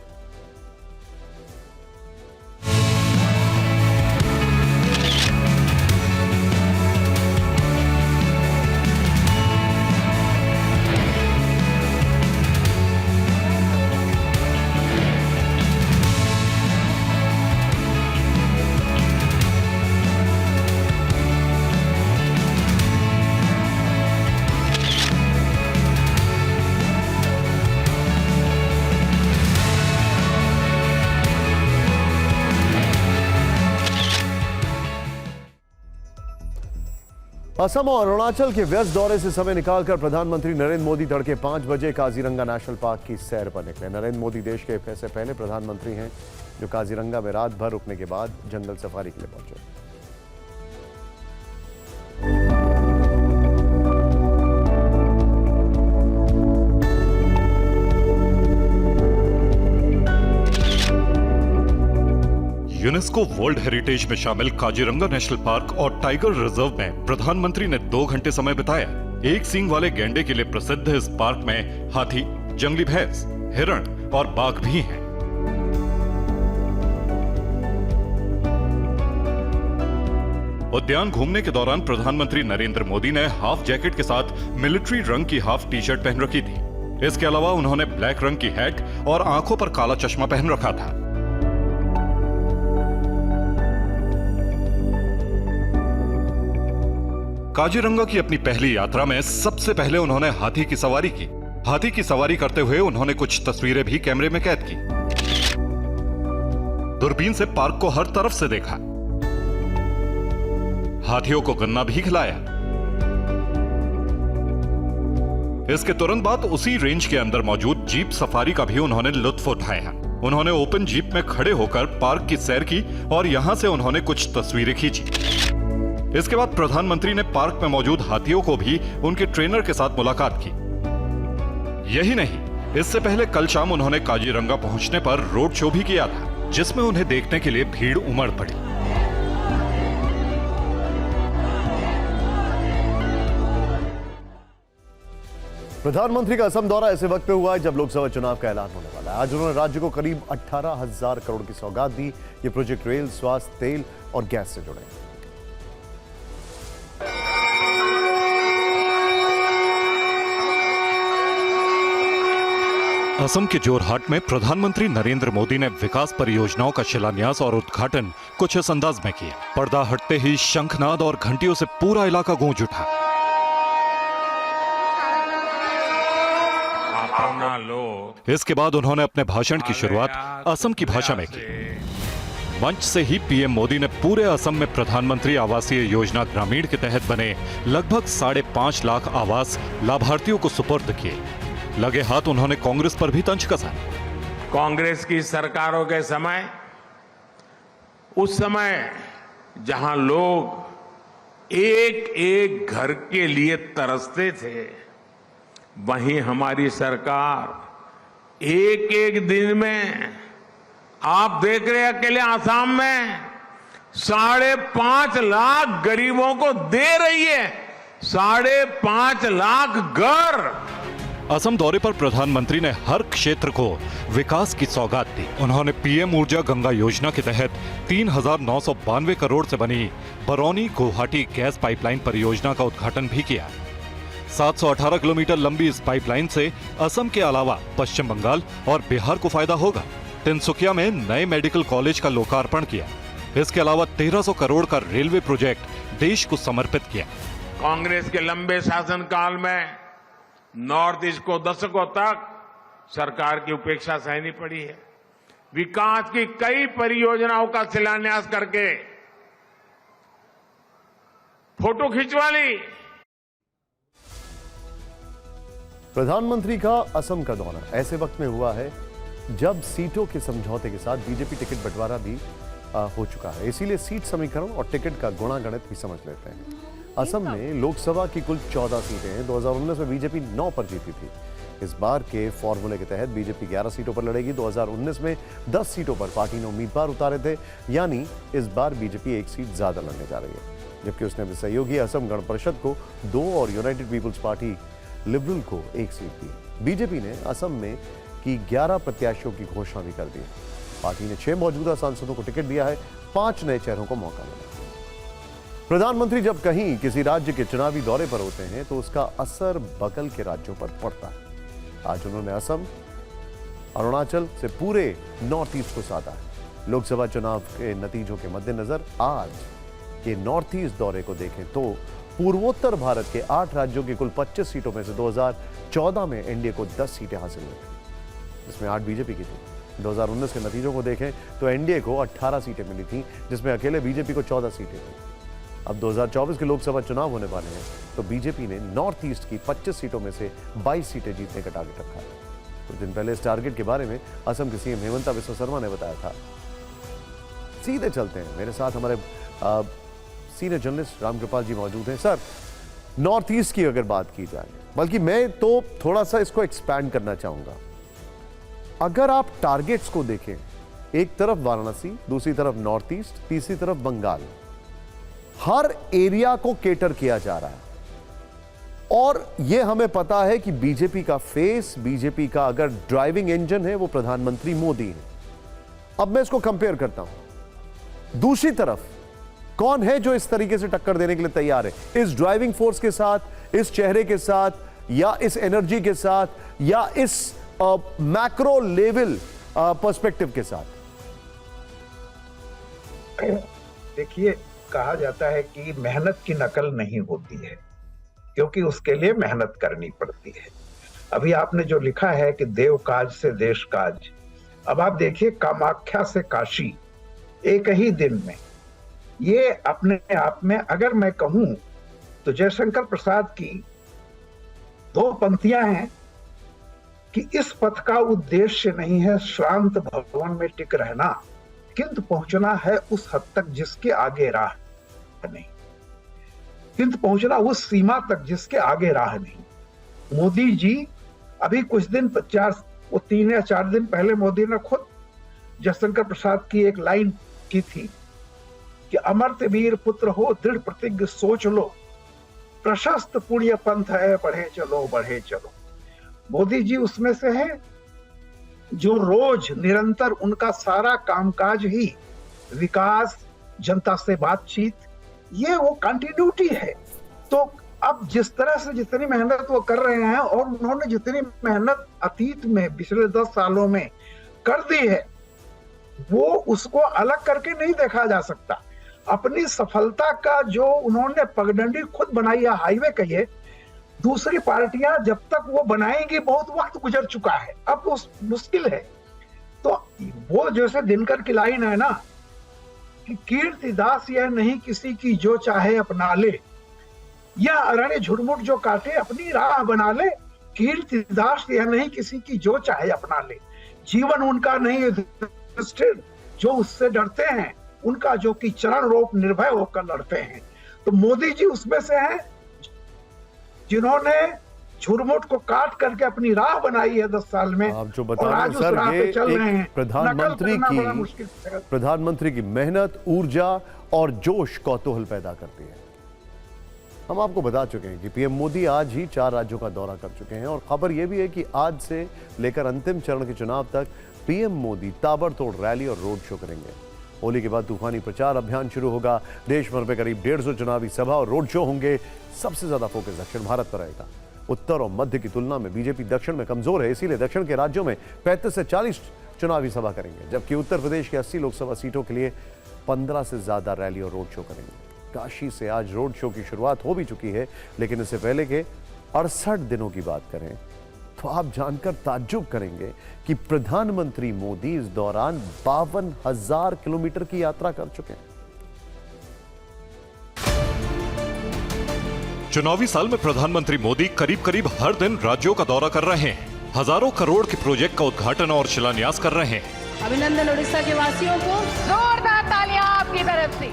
असम और अरुणाचल के व्यस्त दौरे से समय निकालकर प्रधानमंत्री नरेंद्र मोदी तड़के 5 बजे काजीरंगा नेशनल पार्क की सैर पर निकले। नरेंद्र मोदी देश के ऐसे पहले प्रधानमंत्री हैं जो काजीरंगा में रात भर रुकने के बाद जंगल सफारी के लिए पहुंचे।
यूनेस्को वर्ल्ड हेरिटेज में शामिल काजीरंगा नेशनल पार्क और टाइगर रिजर्व में प्रधानमंत्री ने 2 घंटे समय बिताया। एक सींग वाले गैंडे के लिए प्रसिद्ध इस पार्क में हाथी, जंगली भैंस, हिरण और बाघ भी हैं। उद्यान घूमने के दौरान प्रधानमंत्री नरेंद्र मोदी ने हाफ जैकेट के साथ मिलिट्री रंग की हाफ टी शर्ट पहन रखी थी। इसके अलावा उन्होंने ब्लैक रंग की हैट और आंखों पर काला चश्मा पहन रखा था। काजीरंगा की अपनी पहली यात्रा में सबसे पहले उन्होंने हाथी की सवारी की। हाथी की सवारी करते हुए उन्होंने कुछ तस्वीरें भी कैमरे में कैद की। दूरबीन से पार्क को हर तरफ से देखा। हाथियों को गन्ना भी खिलाया। इसके तुरंत बाद उसी रेंज के अंदर मौजूद जीप सफारी का भी उन्होंने लुत्फ उठाया। उन्होंने ओपन जीप में खड़े होकर पार्क की सैर की और यहां से उन्होंने कुछ तस्वीरें खींची। इसके बाद प्रधानमंत्री ने पार्क में मौजूद हाथियों को भी उनके ट्रेनर के साथ मुलाकात की। यही नहीं, इससे पहले कल शाम उन्होंने काजीरंगा पहुंचने पर रोड शो भी किया था, जिसमें उन्हें देखने के लिए भीड़ उमड़ पड़ी।
प्रधानमंत्री का असम दौरा ऐसे वक्त पे हुआ है जब लोकसभा चुनाव का ऐलान होने वाला है। आज उन्होंने राज्य को करीब 18,000 करोड़ की सौगात दी। ये प्रोजेक्ट रेल, स्वास्थ्य, तेल और गैस से जुड़े हैं।
असम के जोरहाट में प्रधानमंत्री नरेंद्र मोदी ने विकास परियोजनाओं का शिलान्यास और उद्घाटन कुछ इस अंदाज में किया। पर्दा हटते ही शंखनाद और घंटियों से पूरा इलाका गूंज उठा। इसके बाद उन्होंने अपने भाषण की शुरुआत असम की भाषा में की। मंच से ही पीएम मोदी ने पूरे असम में प्रधानमंत्री आवासीय योजना ग्रामीण के तहत बने लगभग 5.5 लाख आवास लाभार्थियों को सुपुर्द किए। लगे हाथ उन्होंने कांग्रेस पर भी तंज कसा।
कांग्रेस की सरकारों के समय, उस समय जहां लोग एक एक घर के लिए तरसते थे, वहीं हमारी सरकार एक एक दिन में, आप देख रहे हैं अकेले आसाम में 5.5 लाख गरीबों को दे रही है। 5.5 लाख घर।
असम दौरे पर प्रधानमंत्री ने हर क्षेत्र को विकास की सौगात दी। उन्होंने पीएम ऊर्जा गंगा योजना के तहत 3,992 करोड़ से बनी बरौनी गुवाहाटी गैस पाइपलाइन परियोजना का उद्घाटन भी किया। 718 किलोमीटर लंबी इस पाइपलाइन से असम के अलावा पश्चिम बंगाल और बिहार को फायदा होगा। तिनसुकिया में नए मेडिकल कॉलेज का लोकार्पण किया। इसके अलावा 1300 करोड़ का रेलवे प्रोजेक्ट देश को समर्पित किया।
कांग्रेस के लंबे शासनकाल में नॉर्थ ईस्ट को दशकों तक सरकार की उपेक्षा सहनी पड़ी है। विकास की कई परियोजनाओं का शिलान्यास करके फोटो खिंचवा ली।
प्रधानमंत्री का असम का दौरा ऐसे वक्त में हुआ है जब सीटों के समझौते के साथ बीजेपी टिकट बंटवारा भी हो चुका है। इसीलिए सीट समीकरण और टिकट का गुणा गणित भी समझ लेते हैं। असम में लोकसभा की कुल 14 सीटें हैं। 2019 में बीजेपी 9 पर जीती थी। इस बार के फॉर्मूले के तहत बीजेपी 11 सीटों पर लड़ेगी। 2019 में 10 सीटों पर पार्टी ने उम्मीदवार उतारे थे, यानी इस बार बीजेपी 1 सीट ज्यादा लड़ने जा रही है। जबकि उसने अपने सहयोगी असम गण परिषद को 2 और यूनाइटेड पीपुल्स पार्टी लिबरल को 1 सीट दी। बीजेपी ने असम में की 11 प्रत्याशियों की घोषणा भी कर दी। पार्टी ने 6 मौजूदा सांसदों को टिकट दिया है। 5 नए चेहरों को मौका मिला। प्रधानमंत्री जब कहीं किसी राज्य के चुनावी दौरे पर होते हैं तो उसका असर बगल के राज्यों पर पड़ता है। आज उन्होंने असम, अरुणाचल से पूरे नॉर्थ ईस्ट को साधा है। लोकसभा चुनाव के नतीजों के मद्देनजर आज के नॉर्थ ईस्ट दौरे को देखें तो पूर्वोत्तर भारत के 8 राज्यों की कुल 25 सीटों में से 2014 में एनडीए को 10 सीटें हासिल हुई थी, जिसमें 8 बीजेपी की थी। 2019 के नतीजों को देखें तो एनडीए को 18 सीटें मिली थी, जिसमें अकेले बीजेपी को 14 सीटें थी। अब 2024 के लोकसभा चुनाव होने वाले हैं तो बीजेपी ने नॉर्थ ईस्ट की 25 सीटों में से 22 सीटें जीतने का टारगेट रखा है। कुछ दिन पहले इस टारगेट के बारे में असम के सीएम हेमंता बिस्वा शर्मा ने बताया था। सीधे चलते हैं, मेरे साथ हमारे सीनियर जर्नलिस्ट रामकृपाल जी मौजूद हैं। सर, नॉर्थ ईस्ट की अगर बात की जाए, बल्कि मैं तो थोड़ा सा इसको एक्सपैंड करना चाहूंगा। अगर आप टारगेट्स को देखें, एक तरफ वाराणसी, दूसरी तरफ नॉर्थ ईस्ट, तीसरी तरफ बंगाल, हर एरिया को केटर किया जा रहा है। और यह हमें पता है कि बीजेपी का फेस, बीजेपी का अगर ड्राइविंग इंजन है वो प्रधानमंत्री मोदी है। अब मैं इसको कंपेयर करता हूं, दूसरी तरफ कौन है जो इस तरीके से टक्कर देने के लिए तैयार है, इस ड्राइविंग फोर्स के साथ, इस चेहरे के साथ, या इस एनर्जी के साथ, या इस मैक्रो लेवल पर्सपेक्टिव के साथ?
देखिए, कहा जाता है कि मेहनत की नकल नहीं होती है, क्योंकि उसके लिए मेहनत करनी पड़ती है। अभी आपने जो लिखा है कि देव काज से देश काज, अब आप देखिए कामाख्या से काशी एक ही दिन में, ये अपने आप में अगर मैं कहूं तो जयशंकर प्रसाद की 2 पंक्तियां हैं कि इस पथ का उद्देश्य नहीं है शांत भवन में टिक रहना, किंतु पहुंचना है उस हद तक जिसके आगे राह नहीं, किंतु पहुंचना उस सीमा तक जिसके आगे राह नहीं। मोदी जी अभी कुछ दिन 3 या 4 दिन पहले मोदी ने खुद जयशंकर प्रसाद की एक लाइन की थी कि अमर्त्य वीर पुत्र हो, दृढ़ प्रतिज्ञ सोच लो, प्रशस्त पुण्य पंथ है, बढ़े चलो बढ़े चलो। मोदी जी उसमें से हैं जो रोज निरंतर उनका सारा कामकाज ही विकास, जनता से बातचीत, ये वो कंटिन्यूटी है। तो अब जिस तरह से जितनी मेहनत वो कर रहे हैं, और उन्होंने जितनी मेहनत अतीत में पिछले 10 सालों में कर दी है, वो उसको अलग करके नहीं देखा जा सकता। अपनी सफलता का जो उन्होंने पगडंडी खुद बनाई है, हाईवे कहिए, दूसरी पार्टियां जब तक वो बनाएंगी बहुत वक्त गुजर चुका है, अब वो मुश्किल है। तो वो जैसे दिनकर की लाइन है ना कि कीर्तिदास यह नहीं किसी की जो चाहे अपना ले, यह अरण्य झुरमुट जो काटे अपनी राह बना ले, कीर्तिदास यह नहीं किसी की जो चाहे अपना ले। जीवन उनका नहीं युधिष्ठिर जो उससे डरते हैं, उनका जो कि चरण रोप निर्भय होकर लड़ते हैं। तो मोदी जी उसमें से हैं जिन्होंने झुरमुट को काट करके अपनी राह बनाई है 10 साल में।
आप जो बता रहे हैं सर, ये एक प्रधानमंत्री की मेहनत, ऊर्जा और जोश कौतूहल पैदा करती है। हम आपको बता चुके हैं कि पीएम मोदी आज ही 4 राज्यों का दौरा कर चुके हैं, और खबर यह भी है कि आज से लेकर अंतिम चरण के चुनाव तक पीएम मोदी ताबड़तोड़ रैली और रोड शो करेंगे। होली के बाद तूफानी प्रचार अभियान शुरू होगा। देश भर में करीब 150 चुनावी सभा और रोड शो होंगे। सबसे ज्यादा फोकस दक्षिण भारत पर रहेगा। उत्तर और मध्य की तुलना में बीजेपी दक्षिण में कमजोर है, इसीलिए दक्षिण के राज्यों में 35 से 40 चुनावी सभा करेंगे, जबकि उत्तर प्रदेश की 80 लोकसभा सीटों के लिए 15 से ज्यादा रैली और रोड शो करेंगे। काशी से आज रोड शो की शुरुआत हो भी चुकी है, लेकिन इससे पहले के 68 दिनों की बात करें तो आप जानकर ताज्जुब करेंगे कि प्रधानमंत्री मोदी इस दौरान 52,000 किलोमीटर की यात्रा कर चुके हैं।
चुनावी साल में प्रधानमंत्री मोदी करीब करीब हर दिन राज्यों का दौरा कर रहे हैं, हजारों करोड़ के प्रोजेक्ट का उद्घाटन और शिलान्यास कर रहे हैं।
अभिनंदन उड़ीसा के वासियों को, जोरदार तालियां आपकी तरफ से।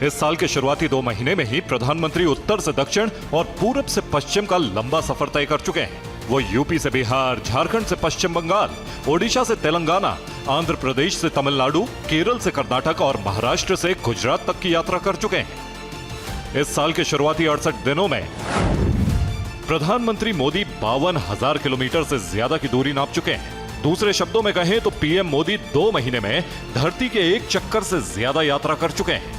इस साल के शुरुआती 2 महीने में ही प्रधानमंत्री उत्तर से दक्षिण और पूरब से पश्चिम का लंबा सफर तय कर चुके हैं। वो यूपी से बिहार, झारखंड से पश्चिम बंगाल, ओडिशा से तेलंगाना, आंध्र प्रदेश से तमिलनाडु, केरल से कर्नाटक और महाराष्ट्र से गुजरात तक की यात्रा कर चुके हैं। इस साल के शुरुआती 68 दिनों में प्रधानमंत्री मोदी 52,000 किलोमीटर से ज्यादा की दूरी नाप चुके हैं। दूसरे शब्दों में कहें तो पीएम मोदी 2 महीने में धरती के एक चक्कर से ज्यादा यात्रा कर चुके हैं।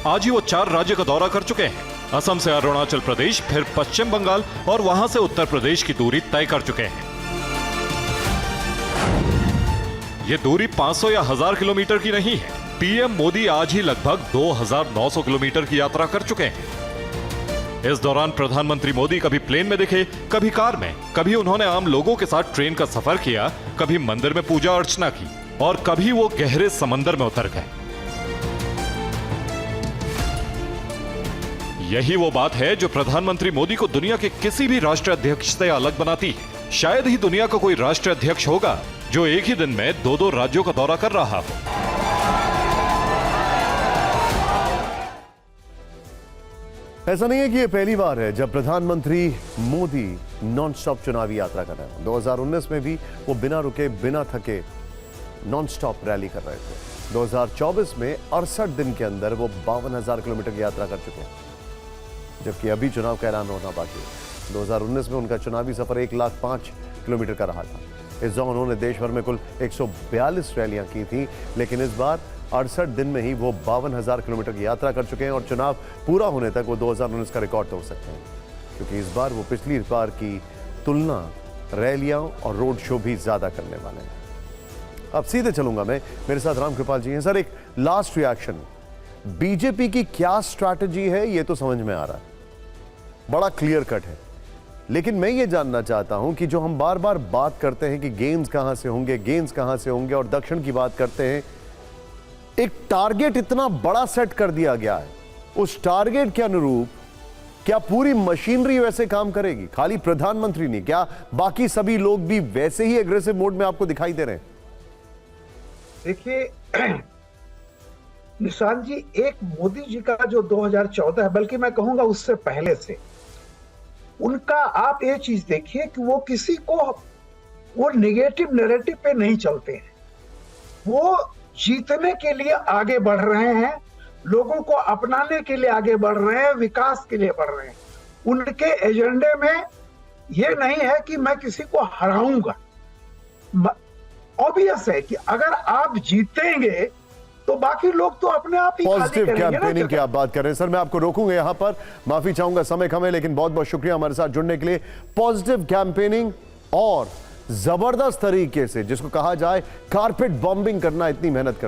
आज ही वो 4 राज्य का दौरा कर चुके हैं। असम से अरुणाचल प्रदेश, फिर पश्चिम बंगाल और वहां से उत्तर प्रदेश की दूरी तय कर चुके हैं। ये दूरी 500 या 1000 किलोमीटर की नहीं है। पीएम मोदी आज ही लगभग 2,900 किलोमीटर की यात्रा कर चुके हैं। इस दौरान प्रधानमंत्री मोदी कभी प्लेन में दिखे, कभी कार में, कभी उन्होंने आम लोगों के साथ ट्रेन का सफर किया, कभी मंदिर में पूजा अर्चना की और कभी वो गहरे समंदर में उतर गए। यही वो बात है जो प्रधानमंत्री मोदी को दुनिया के किसी भी राष्ट्राध्यक्ष से अलग बनाती है। शायद ही दुनिया का कोई राष्ट्राध्यक्ष होगा जो एक ही दिन में 2-2 राज्यों का दौरा कर रहा हो।
ऐसा नहीं है कि यह पहली बार है जब प्रधानमंत्री मोदी नॉनस्टॉप चुनावी यात्रा कर रहे हैं। 2019 में भी वो बिना रुके, बिना थके नॉनस्टॉप रैली कर रहे थे। 2024 में 68 दिन के अंदर वो 52,000 किलोमीटर की यात्रा कर चुके हैं, जबकि अभी चुनाव का ऐलान होना बाकी है। 2019 में उनका चुनावी सफर 1,05,000 किलोमीटर का रहा था। इस दौरान उन्होंने देश भर में कुल 142 रैलियां की थी, लेकिन इस बार 68 दिन में ही वो 52,000 किलोमीटर की यात्रा कर चुके हैं और चुनाव पूरा होने तक वो 2019 का रिकॉर्ड तोड़ सकते हैं, क्योंकि इस बार वो पिछली बार की तुलना रैलियां और रोड शो भी ज्यादा करने वाले हैं। अब सीधे चलूंगा मैं, मेरे साथ रामकृपाल जी हैं। सर, एक लास्ट रिएक्शन, बीजेपी की क्या स्ट्रैटेजी है ये तो समझ में आ रहा है, बड़ा क्लियर कट है, लेकिन मैं ये जानना चाहता हूं कि जो हम बार बार बात करते हैं कि गेम्स कहां से होंगे, गेम्स कहां से होंगे और दक्षिण की बात करते हैं, एक टारगेट इतना बड़ा सेट कर दिया गया है, उस टारगेट के अनुरूप क्या पूरी मशीनरी वैसे काम करेगी? खाली प्रधानमंत्री नहीं, क्या बाकी सभी लोग भी वैसे ही एग्रेसिव मोड में आपको दिखाई दे रहे हैं?
देखिए निशांत जी, एक मोदी जी का जो 2014 बल्कि मैं कहूंगा उससे पहले से उनका आप ये चीज देखिए कि वो किसी को वो नेगेटिव नैरेटिव पे नहीं चलते हैं। वो जीतने के लिए आगे बढ़ रहे हैं, लोगों को अपनाने के लिए आगे बढ़ रहे हैं, विकास के लिए बढ़ रहे हैं। उनके एजेंडे में ये नहीं है कि मैं किसी को हराऊंगा। ऑब्वियस है कि अगर आप जीतेंगे तो बाकी लोग तो अपने आप ही
पॉजिटिव कैंपेनिंग की आप बात कर रहे हैं। सर, मैं आपको रोकूंगा यहां पर, माफी चाहूंगा, समय कम है, लेकिन बहुत बहुत शुक्रिया हमारे साथ जुड़ने के लिए। पॉजिटिव कैंपेनिंग और जबरदस्त तरीके से, जिसको कहा जाए कारपेट बॉम्बिंग करना, इतनी मेहनत करते